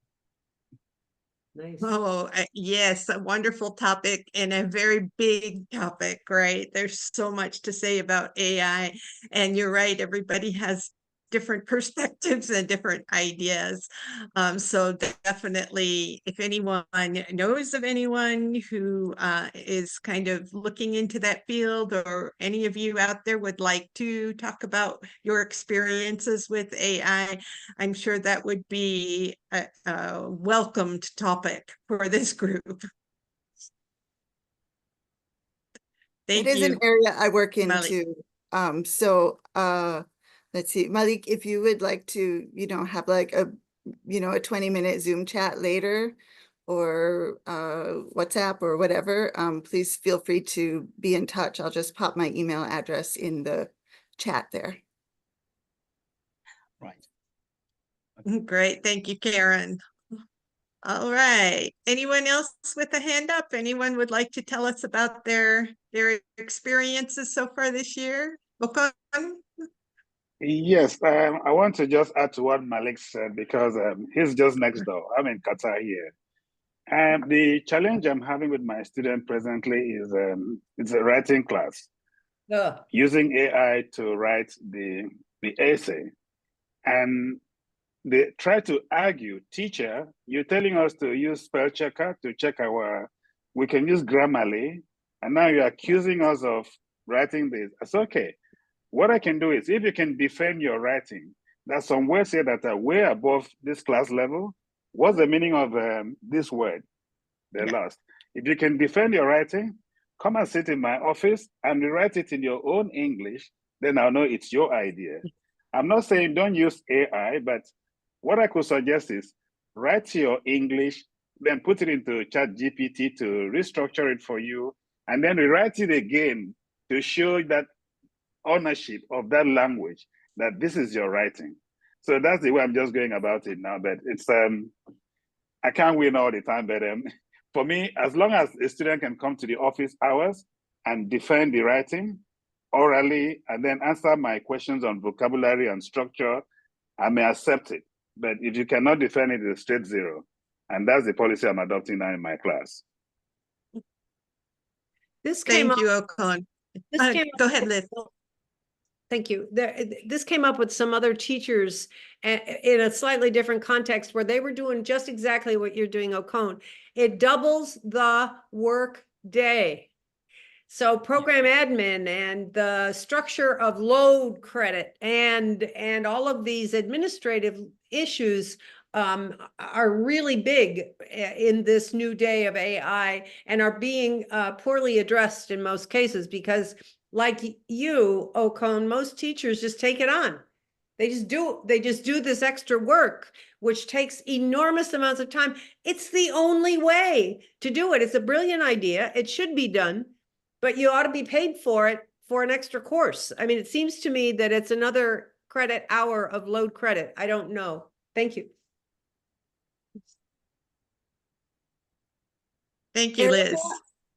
Speaker 4: Nice.
Speaker 1: Oh, yes, a wonderful topic and a very big topic, right? There's so much to say about AI, and you're right, everybody has different perspectives and different ideas. So definitely, if anyone knows of anyone who is kind of looking into that field, or any of you out there would like to talk about your experiences with AI, I'm sure that would be a welcomed topic for this group. Thank
Speaker 3: It is
Speaker 1: you,
Speaker 3: an area I work
Speaker 1: Malik.
Speaker 3: into. Let's see, Malik, if you would like to, have like a 20-minute Zoom chat later, or WhatsApp or whatever, please feel free to be in touch. I'll just pop my email address in the chat there.
Speaker 12: Right.
Speaker 1: Great. Thank you, Karen. All right. Anyone else with a hand up? Anyone would like to tell us about their experiences so far this year? Okon?
Speaker 5: Yes, I want to just add to what Malik said, because he's just next door. I'm in Qatar here. And the challenge I'm having with my student presently is it's a writing class, using AI to write the essay. And they try to argue, teacher, you're telling us to use spell checker to check we can use Grammarly, and now you're accusing us of writing this. It's okay. What I can do is, if you can defend your writing, there's some words here that are way above this class level. What's the meaning of this word? They lost. If you can defend your writing, come and sit in my office and rewrite it in your own English, then I'll know it's your idea. I'm not saying don't use AI, but what I could suggest is write your English, then put it into ChatGPT to restructure it for you, and then rewrite it again to show that ownership of that language, that this is your writing. So that's the way I'm just going about it now. But it's I can't win all the time, but for me, as long as a student can come to the office hours and defend the writing orally, and then answer my questions on vocabulary and structure, I may accept it. But if you cannot defend it, it's straight zero. And that's the policy I'm adopting now in my class.
Speaker 4: This came
Speaker 1: Thank
Speaker 4: up,
Speaker 1: you, Okon. Go ahead, Liz.
Speaker 4: Thank you. This came up with some other teachers in a slightly different context, where they were doing just exactly what you're doing, Okon. It doubles the work day. So program admin and the structure of load credit and all of these administrative issues are really big in this new day of AI and are being poorly addressed in most cases because, like you, Ocon, most teachers just take it on. They just do this extra work, which takes enormous amounts of time. It's the only way to do it. It's a brilliant idea. It should be done, but you ought to be paid for it for an extra course. I mean, it seems to me that it's another credit hour of load credit. I don't know. Thank you.
Speaker 1: Thank you,
Speaker 3: Erica,
Speaker 1: Liz.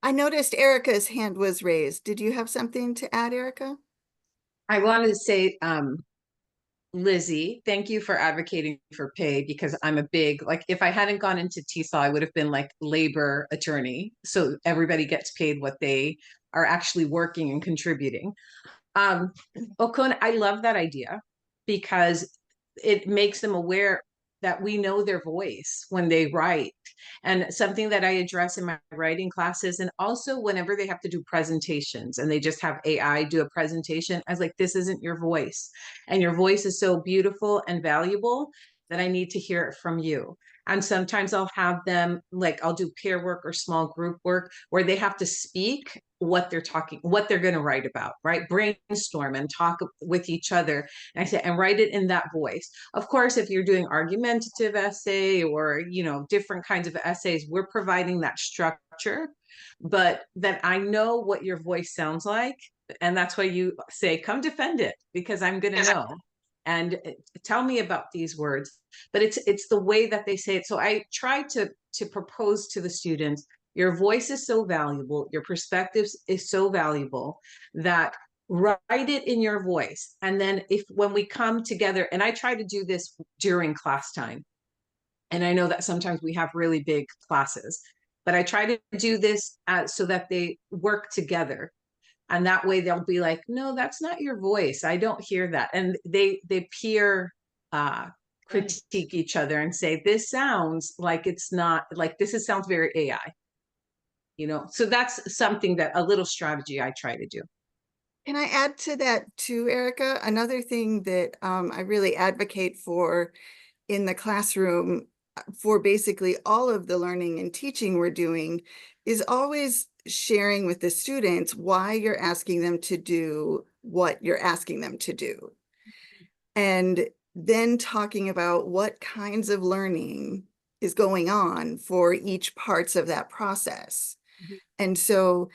Speaker 3: I noticed Erica's hand was raised. Did you have something to add, Erica?
Speaker 7: I wanted to say, Lizzie, thank you for advocating for pay because I'm a big, like, if I hadn't gone into TESOL, I would have been like labor attorney. So everybody gets paid what they are actually working and contributing. Okon, I love that idea because it makes them aware that we know their voice when they write. And something that I address in my writing classes, and also whenever they have to do presentations and they just have AI do a presentation, I was like, this isn't your voice. And your voice is so beautiful and valuable that I need to hear it from you. And sometimes I'll have them, like, I'll do peer work or small group work where they have to speak what they're talking, what they're going to write about, right? Brainstorm and talk with each other. And I say, and write it in that voice. Of course, if you're doing argumentative essay or, you know, different kinds of essays, we're providing that structure, but that I know what your voice sounds like. And that's why you say, come defend it, because I'm going to know. And tell me about these words. But it's the way that they say it. So I try to propose to the students, your voice is so valuable, your perspectives is so valuable that write it in your voice. And then when we come together, and I try to do this during class time, and I know that sometimes we have really big classes, but I try to do this so that they work together. And that way they'll be like, no, that's not your voice. I don't hear that. And they peer critique each other and say, this sounds like it's not, like this sounds very AI. You know, so that's something that a little strategy I try to do.
Speaker 3: Can I add to that too, Erica? Another thing that I really advocate for in the classroom for basically all of the learning and teaching we're doing is always sharing with the students why you're asking them to do what you're asking them to do. And then talking about what kinds of learning is going on for each parts of that process. And so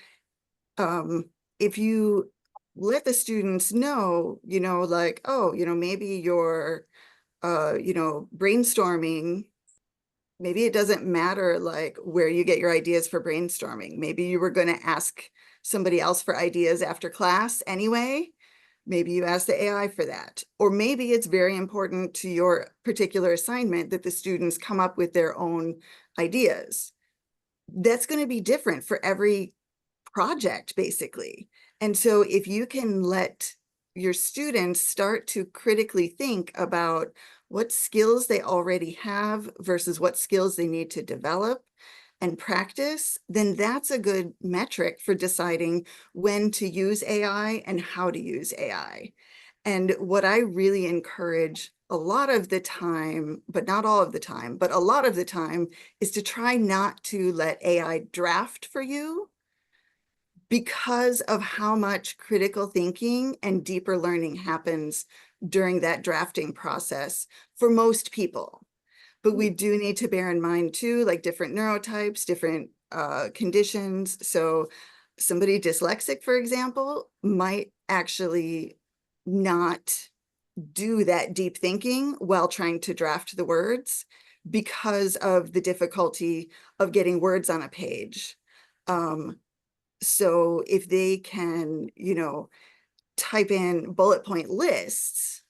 Speaker 3: if you let the students know, you know, like, oh, you know, maybe you're, you know, brainstorming, maybe it doesn't matter like where you get your ideas for brainstorming. Maybe you were going to ask somebody else for ideas after class anyway. Maybe you ask the AI for that. Or maybe it's very important to your particular assignment that the students come up with their own ideas. That's going to be different for every project, basically. And so if you can let your students start to critically think about what skills they already have versus what skills they need to develop and practice, then that's a good metric for deciding when to use AI and how to use AI. And what I really encourage a lot of the time, but not all of the time, but a lot of the time, is to try not to let AI draft for you, because of how much critical thinking and deeper learning happens during that drafting process for most people. But we do need to bear in mind too, like different neurotypes, different conditions. So somebody dyslexic, for example, might actually not do that deep thinking while trying to draft the words because of the difficulty of getting words on a page. So if they can, you know, type in bullet point lists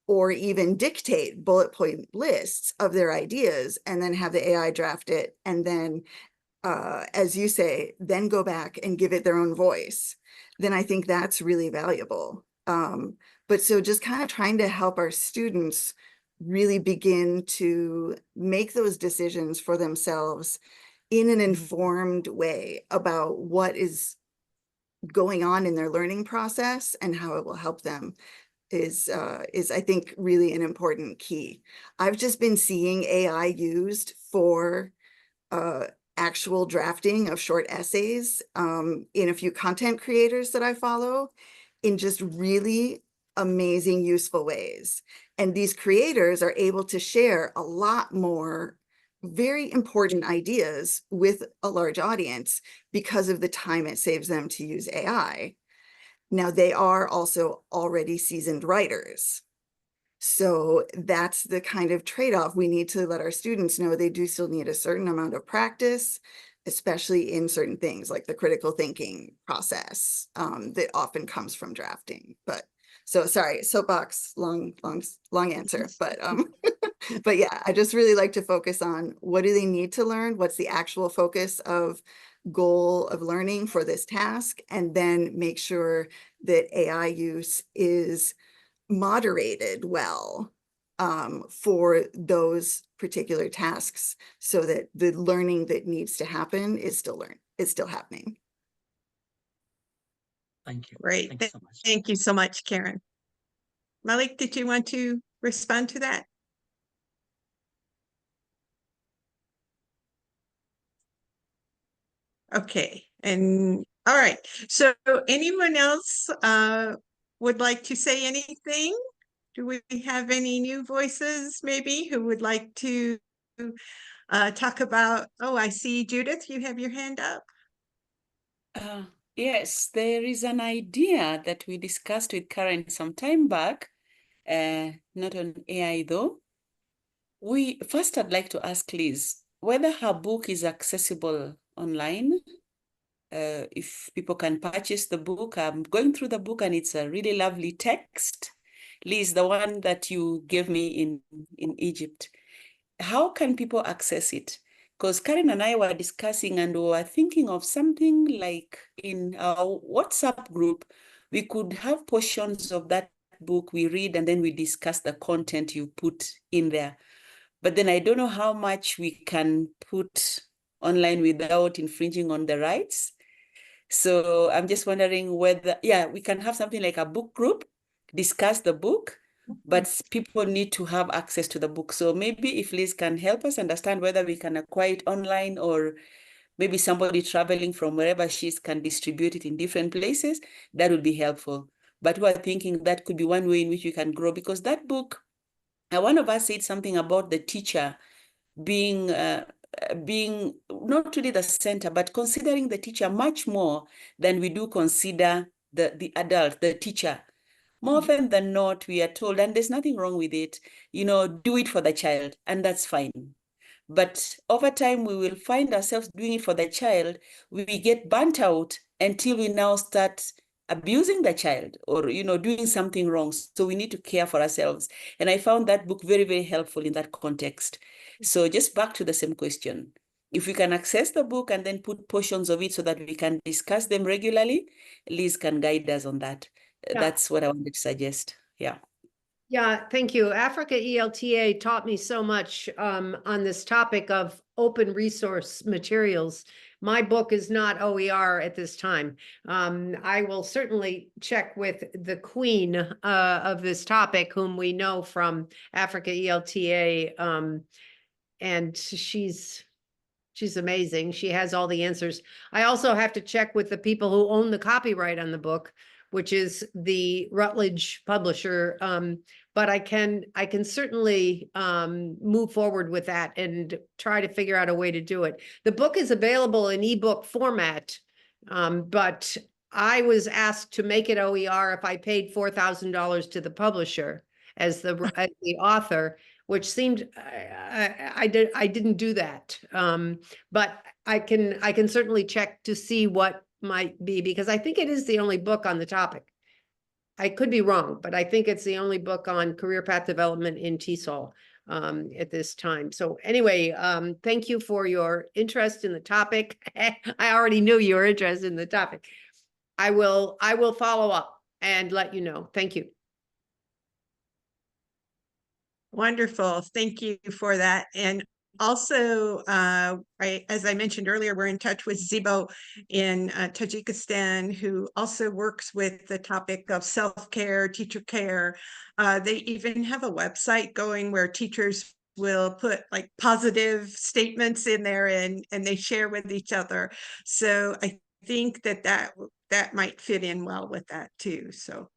Speaker 3: or even dictate bullet point lists of their ideas and then have the AI draft it, and then, as you say, then go back and give it their own voice, then I think that's really valuable. But so just kind of trying to help our students really begin to make those decisions for themselves in an informed way about what is going on in their learning process and how it will help them is I think really an important key. I've just been seeing AI used for actual drafting of short essays in a few content creators that I follow in just really amazing, useful ways. And these creators are able to share a lot more very important ideas with a large audience because of the time it saves them to use AI. Now, they are also already seasoned writers. So that's the kind of trade-off we need to let our students know. They do still need a certain amount of practice, especially in certain things like the critical thinking process that often comes from drafting. But so sorry, soapbox, long answer, but but yeah, I just really like to focus on what do they need to learn? What's the actual focus of goal of learning for this task? And then make sure that AI use is moderated well for those particular tasks so that the learning that needs to happen is still happening.
Speaker 12: Thank you.
Speaker 1: Great.
Speaker 12: Thank you so much.
Speaker 1: Thank you so much, Karen. Malik, did you want to respond to that? Okay, and all right. So anyone else would like to say anything? Do we have any new voices maybe who would like to talk about, oh, I see Judith, you have your hand up.
Speaker 6: Yes, there is an idea that we discussed with Karen some time back, not on AI though. First, I'd like to ask Liz whether her book is accessible online. If people can purchase the book. I'm going through the book and it's a really lovely text. Liz, the one that you gave me in Egypt. How can people access it? Because Karen and I were discussing and we were thinking of something like in our WhatsApp group, we could have portions of that book we read and then we discuss the content you put in there. But then I don't know how much we can put online without infringing on the rights. So I'm just wondering whether, yeah, we can have something like a book group, discuss the book, but people need to have access to the book. So maybe if Liz can help us understand whether we can acquire it online or maybe somebody traveling from wherever she is can distribute it in different places, that would be helpful. But we're thinking that could be one way in which we can grow, because that book, one of us said something about the teacher being not really the center, but considering the teacher much more than we do consider the adult, the teacher. More often than not, we are told, and there's nothing wrong with it, do it for the child, and that's fine. But over time, we will find ourselves doing it for the child. We get burnt out until we now start abusing the child or, doing something wrong. So we need to care for ourselves. And I found that book very, very helpful in that context. So just back to the same question. If we can access the book and then put portions of it so that we can discuss them regularly, Liz can guide us on that.
Speaker 4: Yeah.
Speaker 6: That's what I wanted to suggest. Yeah.
Speaker 4: Yeah, thank you. Africa ELTA taught me so much on this topic of open resource materials. My book is not OER at this time. I will certainly check with the queen of this topic, whom we know from Africa ELTA, and she's amazing. She has all the answers. I also have to check with the people who own the copyright on the book, which is the Routledge publisher. But I can certainly move forward with that and try to figure out a way to do it. The book is available in ebook format, but I was asked to make it OER if I paid $4,000 to the publisher as the author, which seemed I didn't do that. But I can certainly check to see what might be, because I think it is the only book on the topic. I could be wrong, but I think it's the only book on career path development in TESOL at this time. So anyway, thank you for your interest in the topic. I already knew you were interested in the topic. I will follow up and let you know. Thank you.
Speaker 1: Wonderful. Thank you for that. And also, as I mentioned earlier, we're in touch with Zibo in Tajikistan, who also works with the topic of self-care, teacher care. They even have a website going where teachers will put like positive statements in there and they share with each other. So I think that might fit in well with that too. So,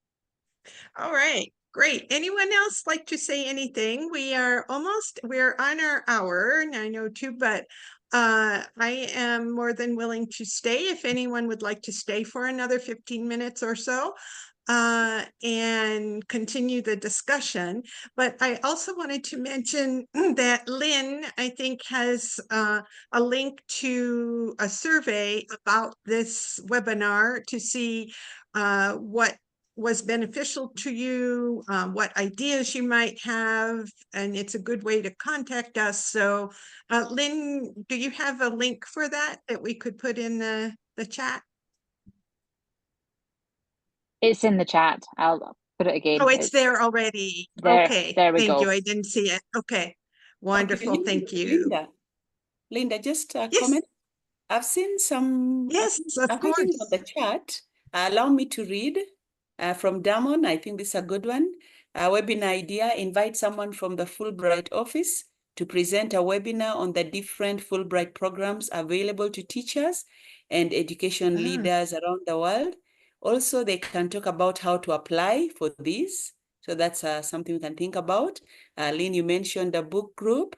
Speaker 1: all right. Great. Anyone else like to say anything? We're on our hour, and I know too, but I am more than willing to stay if anyone would like to stay for another 15 minutes or so and continue the discussion. But I also wanted to mention that Lynn, I think, has a link to a survey about this webinar to see what was beneficial to you, what ideas you might have, and it's a good way to contact us. So Lynn, do you have a link for that we could put in the chat?
Speaker 2: It's in the chat. I'll put it again.
Speaker 1: Oh, it's there already.
Speaker 2: There,
Speaker 1: Okay,
Speaker 2: there we
Speaker 1: thank
Speaker 2: go.
Speaker 1: you. I didn't see it. Okay, wonderful.
Speaker 6: Okay,
Speaker 1: Thank you.
Speaker 6: Linda, just a
Speaker 1: Yes.
Speaker 6: comment. I've seen some.
Speaker 1: Yes, of
Speaker 6: I've written on
Speaker 1: course.
Speaker 6: the chat. Allow me to read from Damon. I think this is a good one. A webinar idea: invite someone from the Fulbright office to present a webinar on the different Fulbright programs available to teachers and education leaders around the world. Also, they can talk about how to apply for these. So that's something we can think about. Lynn, you mentioned the book group.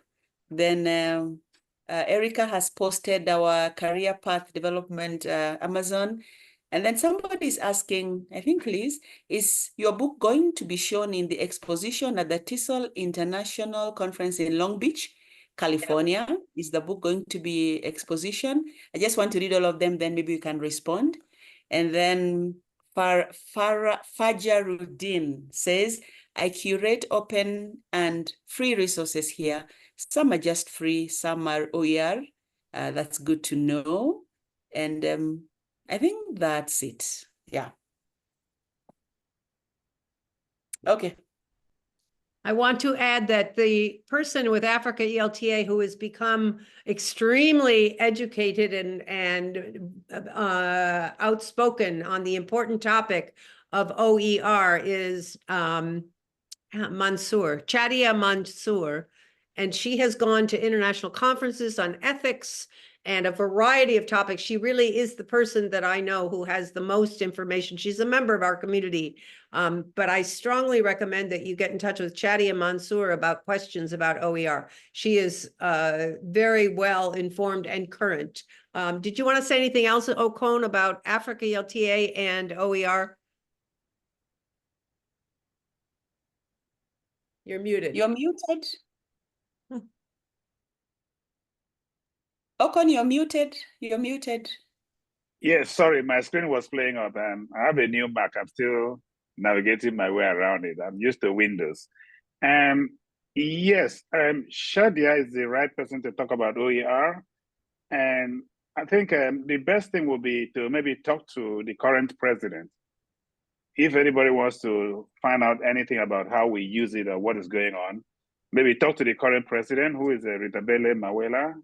Speaker 6: Then Erica has posted our career path development Amazon. And then somebody is asking, I think, Liz, is your book going to be shown in the exposition at the TESOL International Conference in Long Beach, California? Is the book going to be exposition? I just want to read all of them, then maybe you can respond. And then Fajaruddin says, I curate open and free resources here. Some are just free, some are OER. That's good to know. And I think that's it. Yeah. Okay.
Speaker 4: I want to add that the person with Africa ELTA who has become extremely educated and outspoken on the important topic of OER is Chadia Mansour, and she has gone to international conferences on ethics and a variety of topics. She really is the person that I know who has the most information. She's a member of our community, but I strongly recommend that you get in touch with Chadia Mansour about questions about OER. She is very well informed and current. Did you want to say anything else, Okon, about Africa ELTA and OER? You're muted.
Speaker 6: You're muted. Okon, you're muted. You're muted.
Speaker 5: Yes, sorry, my screen was playing up. I have a new Mac. I'm still navigating my way around it. I'm used to Windows. Yes, Shadia is the right person to talk about OER. And I think the best thing would be to maybe talk to the current president. If anybody wants to find out anything about how we use it or what is going on, maybe talk to the current president, who is Ritabele Mawela,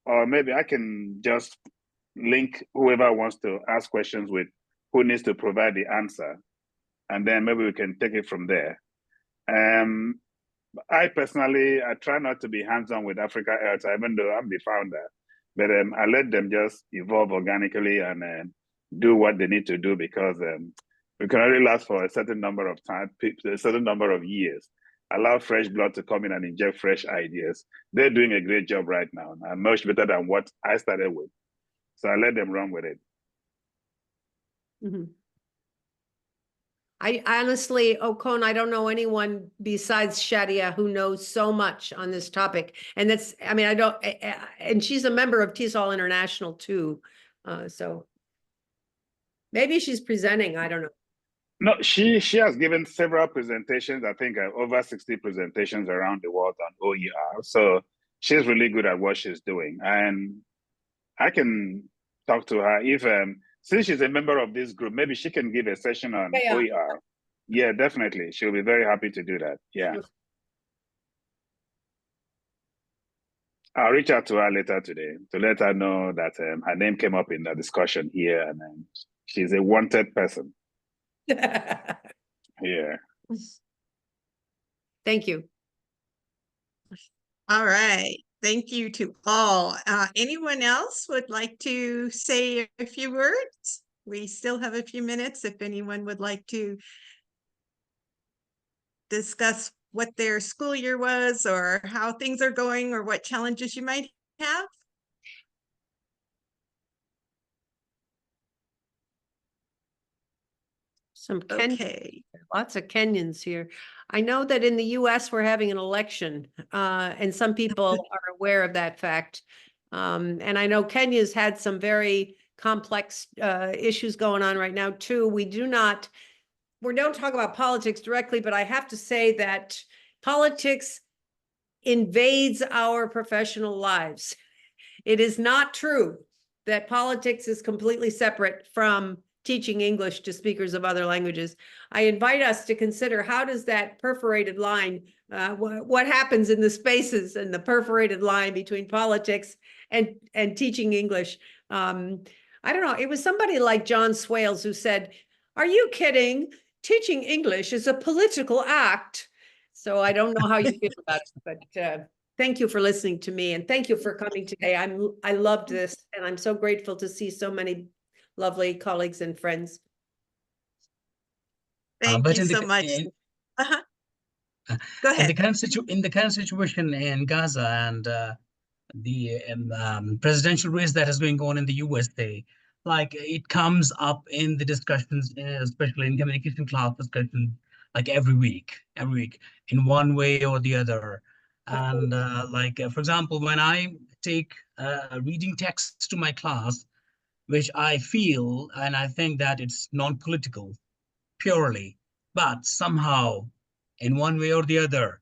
Speaker 5: or maybe I can just link whoever wants to ask questions with who needs to provide the answer. And then maybe we can take it from there. I personally, I try not to be hands-on with Africa ELTA, even though I'm the founder. But I let them just evolve organically and do what they need to do, because we can only last for a certain number of time, a certain number of years. Allow fresh blood to come in and inject fresh ideas. They're doing a great job right now, and much better than what I started with. So I let them run with it.
Speaker 4: Mm-hmm. I honestly, Okon, I don't know anyone besides Shadia who knows so much on this topic. And that's, I mean, I don't, and she's a member of TESOL International too. So maybe she's presenting, I don't know.
Speaker 5: No, she has given several presentations, I think over 60 presentations around the world on OER. So she's really good at what she's doing. And I can talk to her if, since she's a member of this group, maybe she can give a session on OER. Yeah, definitely. She'll be very happy to do that. Yeah. I'll reach out to her later today to let her know that her name came up in the discussion here, and she's a wanted person. Yeah.
Speaker 4: Thank you.
Speaker 1: All right. Thank you to all. Anyone else would like to say a few words? We still have a few minutes if anyone would like to discuss what their school year was or how things are going or what challenges you might have.
Speaker 4: Some
Speaker 1: Okay.
Speaker 4: lots of Kenyans here. I know that in the US we're having an election, and some people are aware of that fact. And I know Kenya's had some very complex issues going on right now too. We don't talk about politics directly, but I have to say that politics invades our professional lives. It is not true that politics is completely separate from teaching English to speakers of other languages. I invite us to consider, how does that perforated line, what happens in the spaces and the perforated line between politics and teaching English? I don't know, it was somebody like John Swales who said, "Are you kidding? Teaching English is a political act." So I don't know how you feel about it, but thank you for listening to me, and thank you for coming today. I loved this, and I'm so grateful to see so many lovely colleagues and friends.
Speaker 1: Thank you so much. Go ahead.
Speaker 12: In the current situation in Gaza and the presidential race that is going on in the USA, like it comes up in the discussions, especially in communication class discussions, like every week, in one way or the other. And for example, when I take reading text to my class, which I feel and I think that it's non-political purely, but somehow in one way or the other,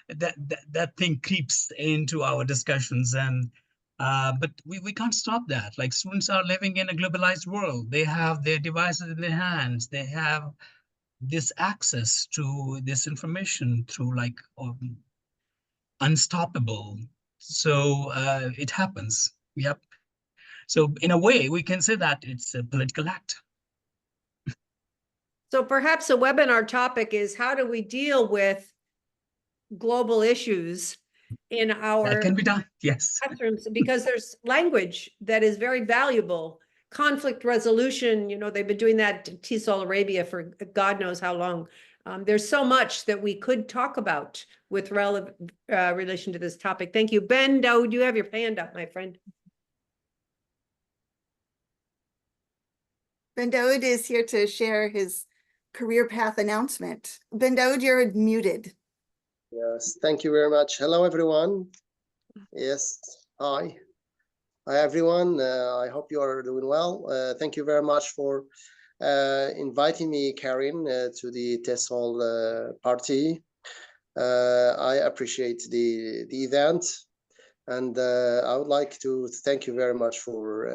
Speaker 12: that thing creeps into our discussions. And but we can't stop that. Like, students are living in a globalized world. They have their devices in their hands. They have this access to this information through unstoppable. So it happens. Yep. So in a way, we can say that it's a political act.
Speaker 4: So perhaps a webinar topic is, how do we deal with global issues in our
Speaker 12: That can be done, yes.
Speaker 4: classrooms? Because there's language that is very valuable. Conflict resolution, they've been doing that in TESOL Arabia for God knows how long. There's so much that we could talk about with relation to this topic. Thank you. Ben Daoud, you have your hand up, my friend.
Speaker 3: Ben Daoud is here to share his career path announcement. Ben Daoud, you're muted.
Speaker 13: Yes, thank you very much. Hello, everyone. Yes, hi. Hi, everyone. I hope you are doing well. Thank you very much for inviting me, Karin, to the TESOL party. I appreciate the event, and I would like to thank you very much for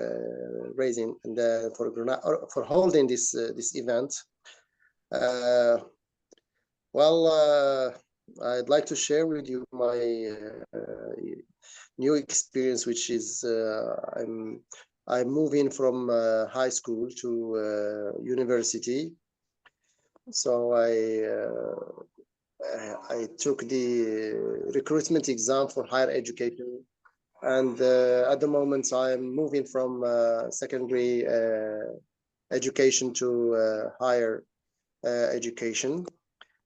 Speaker 13: raising and for holding this event. I'd like to share with you my new experience, which is I'm moving from high school to university. So I took the recruitment exam for higher education, and at the moment I'm moving from secondary education to higher education.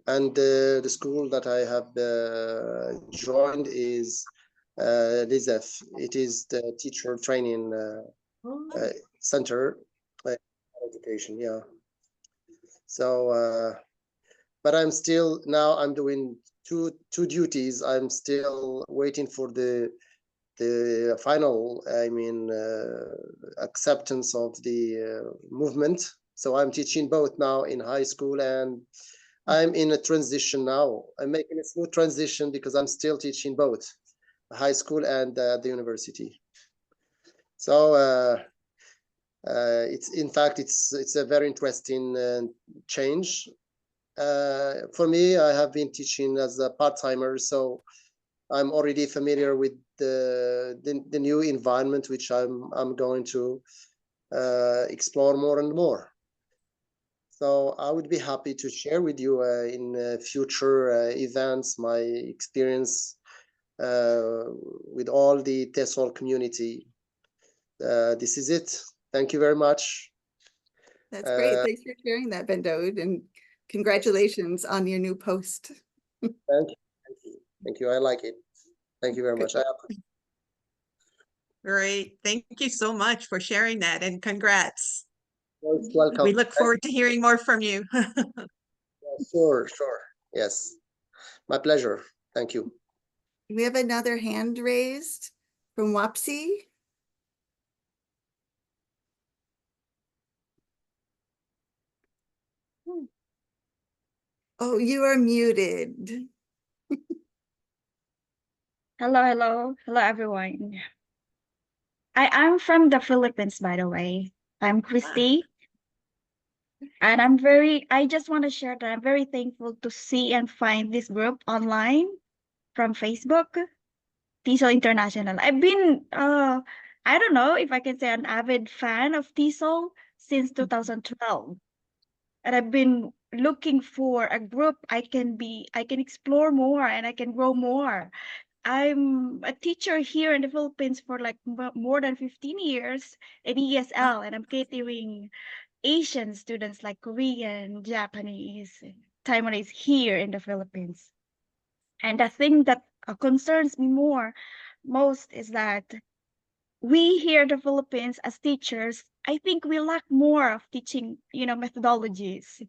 Speaker 13: And the school that I have joined is LISEF. It is the teacher training center education. Yeah. So, but I'm still I'm doing two duties. I'm still waiting for the final, acceptance of the movement. So I'm teaching both now in high school, and I'm in a transition now. I'm making a smooth transition because I'm still teaching both high school and the university. So it's a very interesting change. For me, I have been teaching as a part-timer, so I'm already familiar with the new environment which I'm going to explore more and more. So I would be happy to share with you in future events my experience with all the TESOL community. This is it. Thank you very much.
Speaker 3: That's great. Thanks for sharing that, Ben Daoud, and congratulations on your new post.
Speaker 13: Thank you. Thank you. Thank you. I like it. Thank you very much.
Speaker 1: Great. Thank you so much for sharing that, and congrats.
Speaker 13: Most welcome.
Speaker 1: We look forward to hearing more from you.
Speaker 13: Sure, sure. Yes. My pleasure. Thank you.
Speaker 3: We have another hand raised from Wapsi. Oh, you are muted.
Speaker 14: Hello, everyone. I'm from the Philippines, by the way. I'm Christy. And I just want to share that I'm very thankful to see and find this group online from Facebook, TESOL International. I've been, I don't know if I can say an avid fan of TESOL since 2012. And I've been looking for a group I can explore more and I can grow more. I'm a teacher here in the Philippines for like more than 15 years in ESL, and I'm catering Asian students like Korean, Japanese, Taiwanese here in the Philippines. And the thing that concerns me most is that we here in the Philippines as teachers, I think we lack more of teaching, methodologies,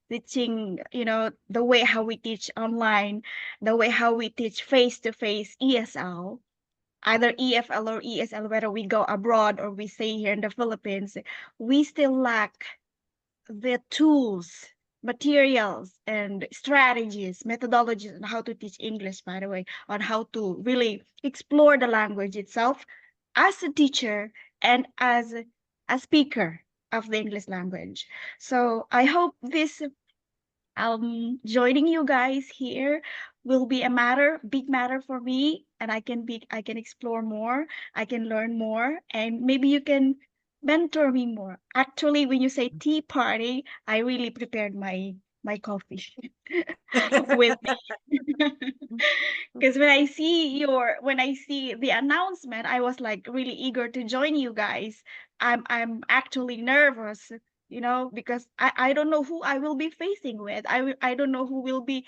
Speaker 14: teaching, the way how we teach online, the way how we teach face-to-face ESL, either EFL or ESL, whether we go abroad or we stay here in the Philippines, we still lack the tools, materials, and strategies, methodologies on how to teach English, by the way, on how to really explore the language itself as a teacher and as a speaker of the English language. So I hope this joining you guys here will be a big matter for me, and I can explore more, I can learn more, and maybe you can mentor me more. Actually, when you say tea party, I really prepared my coffee with me. Because when I see the announcement, I was like really eager to join you guys. I'm actually nervous, because I don't know who I will be facing with. I don't know who will be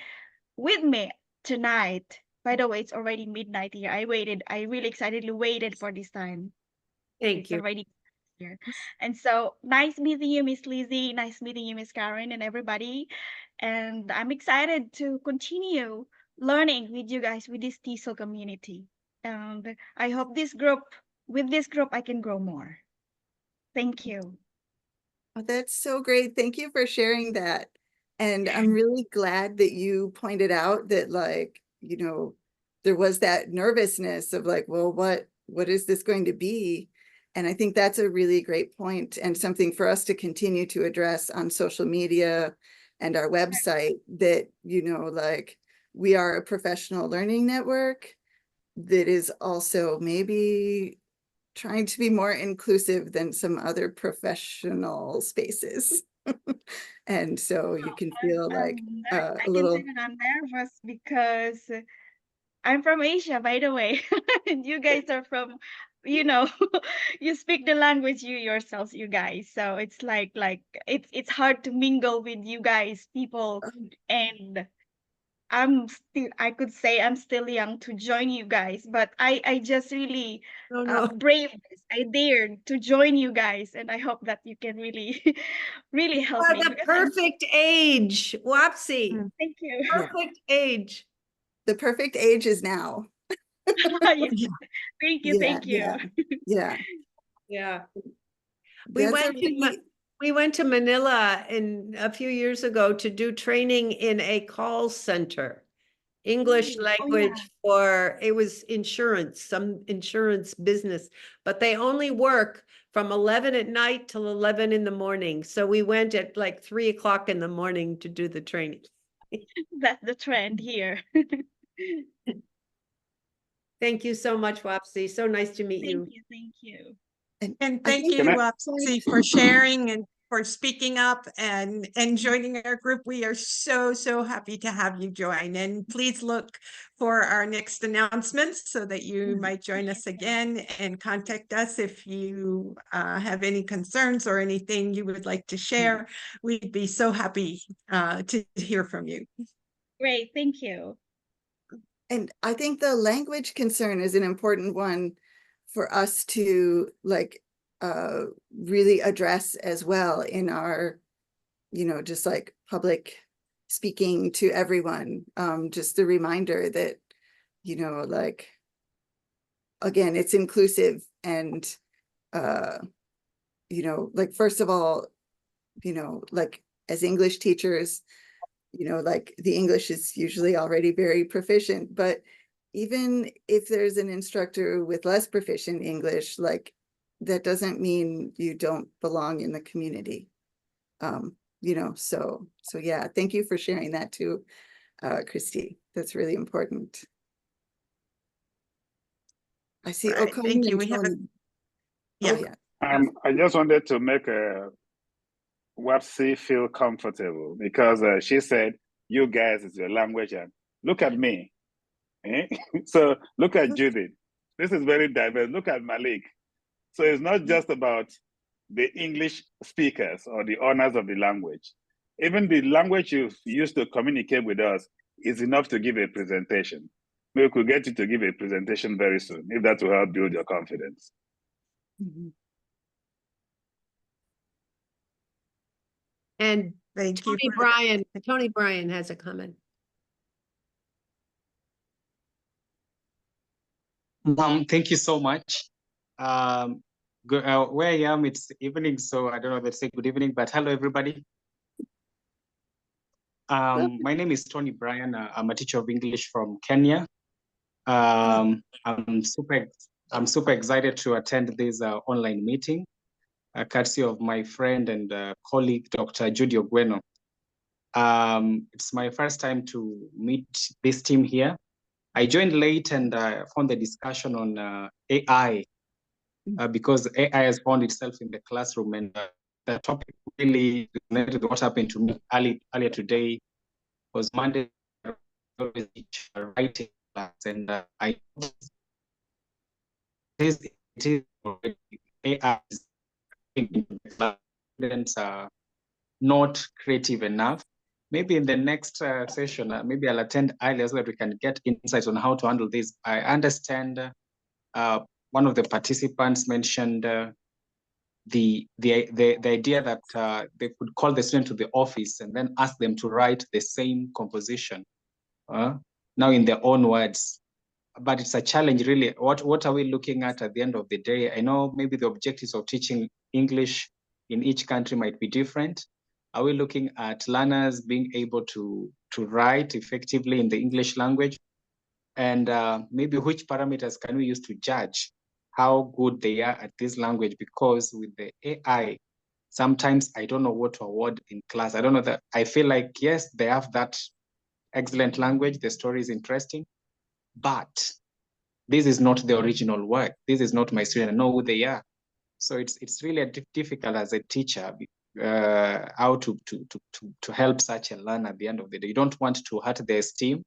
Speaker 14: with me tonight. By the way, it's already midnight here. I really excitedly waited for this time.
Speaker 4: Thank you.
Speaker 14: Already here. And so nice meeting you, Miss Lizzie. Nice meeting you, Miss Karen, and everybody. And I'm excited to continue learning with you guys with this TESOL community. And I hope with this group, I can grow more. Thank you.
Speaker 3: Oh, that's so great. Thank you for sharing that. And I'm really glad that you pointed out that, like, there was that nervousness of like, well, what is this going to be? And I think that's a really great point and something for us to continue to address on social media and our website, that, like, we are a professional learning network that is also maybe trying to be more inclusive than some other professional spaces. And so you can feel like a little.
Speaker 14: I can say that I'm nervous because I'm from Asia, by the way. And you guys are from, you speak the language yourselves, you guys. So it's like it's hard to mingle with you guys, people. And I could say I'm still young to join you guys, but I just really brave this. I dared to join you guys, and I hope that you can really, really help me.
Speaker 4: The perfect age, Wapsi.
Speaker 14: Thank you.
Speaker 4: Perfect age.
Speaker 3: The perfect age is now.
Speaker 14: Yes. Thank you.
Speaker 3: Yeah.
Speaker 4: We went to Manila a few years ago to do training in a call center, English language it was insurance, some insurance business, but they only work from 11 at night till 11 in the morning. So we went at like 3 o'clock in the morning to do the training.
Speaker 14: That's the trend here.
Speaker 4: Thank you so much, Wapsi. So nice to meet you.
Speaker 14: Thank you.
Speaker 1: And
Speaker 3: I
Speaker 1: thank
Speaker 3: think-
Speaker 1: you,
Speaker 5: Can I-
Speaker 1: Wapsi, for sharing and for speaking up and joining our group. We are so, so happy to have you join. And please look for our next announcements so that you might join us again, and contact us if you have any concerns or anything you would like to share. We'd be so happy to hear from you.
Speaker 14: Great, thank you.
Speaker 3: And I think the language concern is an important one for us to like really address as well in our, just like public speaking to everyone. Just a reminder that, like, again, it's inclusive and, like, first of all, like as English teachers, like the English is usually already very proficient, but even if there's an instructor with less proficient English, like that doesn't mean you don't belong in the community. So yeah, thank you for sharing that too, Christy. That's really important. I see.
Speaker 1: Right, thank you. We have a, yeah.
Speaker 5: I just wanted to make Wapsi feel comfortable because she said, "You guys is your language," and look at me. So look at Judith. This is very diverse. Look at Malik. So it's not just about the English speakers or the owners of the language. Even the language you use to communicate with us is enough to give a presentation. We could get you to give a presentation very soon, if that will help build your confidence.
Speaker 4: And
Speaker 1: Thank
Speaker 4: Tony
Speaker 1: you.
Speaker 4: Bryan has a comment.
Speaker 15: Thank you so much. Where I am, it's evening, so I don't know if to say good evening, but hello, everybody. My name is Tony Bryan. I'm a teacher of English from Kenya. I'm super excited to attend this online meeting, courtesy of my friend and colleague, Dr. Judy Ogweno. It's my first time to meet this team here. I joined late and found the discussion on AI because AI has found itself in the classroom, and the topic really related to what happened to me earlier today was Monday writing class, and I it is AI students are not creative enough. Maybe in the next session, maybe I'll attend earlier so that we can get insights on how to handle this. I understand one of the participants mentioned the idea that they could call the student to the office and then ask them to write the same composition now in their own words. But it's a challenge, really. What are we looking at the end of the day? I know maybe the objectives of teaching English in each country might be different. Are we looking at learners being able to write effectively in the English language? And maybe which parameters can we use to judge how good they are at this language? Because with the AI, sometimes I don't know what to award in class. I don't know that. I feel like, yes, they have that excellent language. The story is interesting, but this is not the original work. This is not my student. I know who they are. So it's really difficult as a teacher how to help such a learner at the end of the day. You don't want to hurt their esteem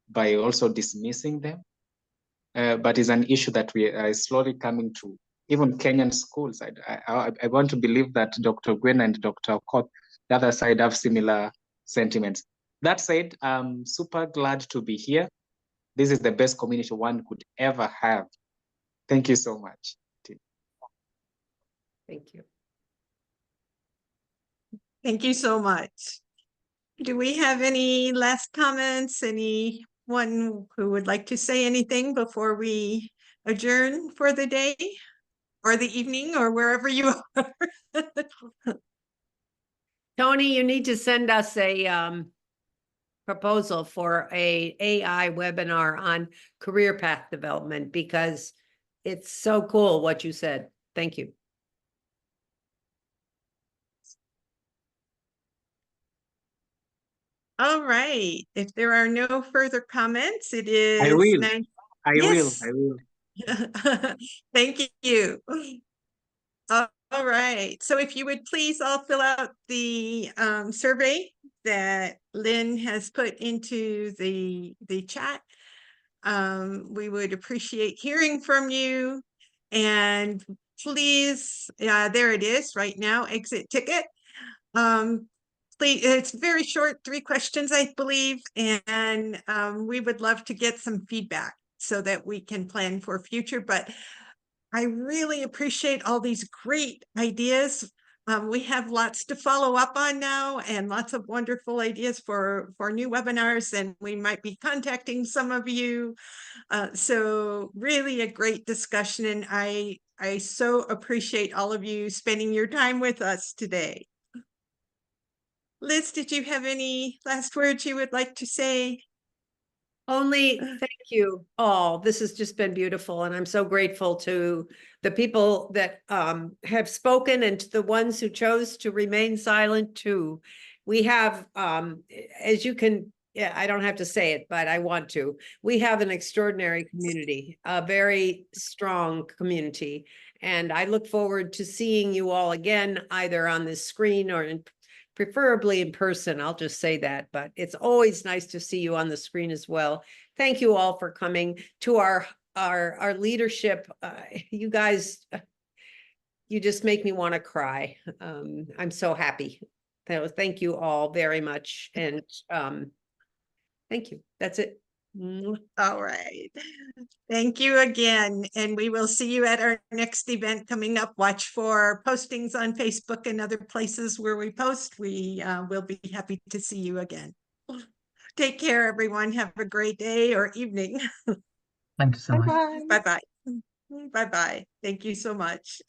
Speaker 15: by also dismissing them. But it's an issue that we are slowly coming to, even Kenyan schools. I want to believe that Dr. Gwen and Dr. Okoth, the other side, have similar sentiments. That said, I'm super glad to be here. This is the best community one could ever have. Thank you so much.
Speaker 4: Thank you.
Speaker 1: Thank you so much. Do we have any last comments? Anyone who would like to say anything before we adjourn for the day or the evening or wherever you are?
Speaker 4: Tony, you need to send us a proposal for a AI webinar on career path development, because it's so cool what you said. Thank you.
Speaker 1: All right. If there are no further comments, it is
Speaker 15: I will. I
Speaker 1: Yes.
Speaker 15: will.
Speaker 1: Thank you. All right. So if you would please all fill out the survey that Lynn has put into the chat. We would appreciate hearing from you. And please, there it is right now, exit ticket. Please, it's very short, 3 questions, I believe, and we would love to get some feedback so that we can plan for future. But I really appreciate all these great ideas. We have lots to follow up on now and lots of wonderful ideas for new webinars, and we might be contacting some of you. So really a great discussion, and I so appreciate all of you spending your time with us today. Liz, did you have any last words you would like to say?
Speaker 4: Only thank you all. This has just been beautiful, and I'm so grateful to the people that have spoken and to the ones who chose to remain silent too. We have, as you can, yeah, I don't have to say it, but I want to. We have an extraordinary community, a very strong community, and I look forward to seeing you all again, either on this screen or preferably in person. I'll just say that, but it's always nice to see you on the screen as well. Thank you all for coming to our leadership. You guys, you just make me want to cry. I'm so happy. So thank you all very much. And thank you. That's it.
Speaker 1: All right. Thank you again. And we will see you at our next event coming up. Watch for postings on Facebook and other places where we post. We will be happy to see you again. Take care, everyone. Have a great day or evening.
Speaker 12: Thank you so much.
Speaker 1: Bye-bye. Bye-bye. Thank you so much.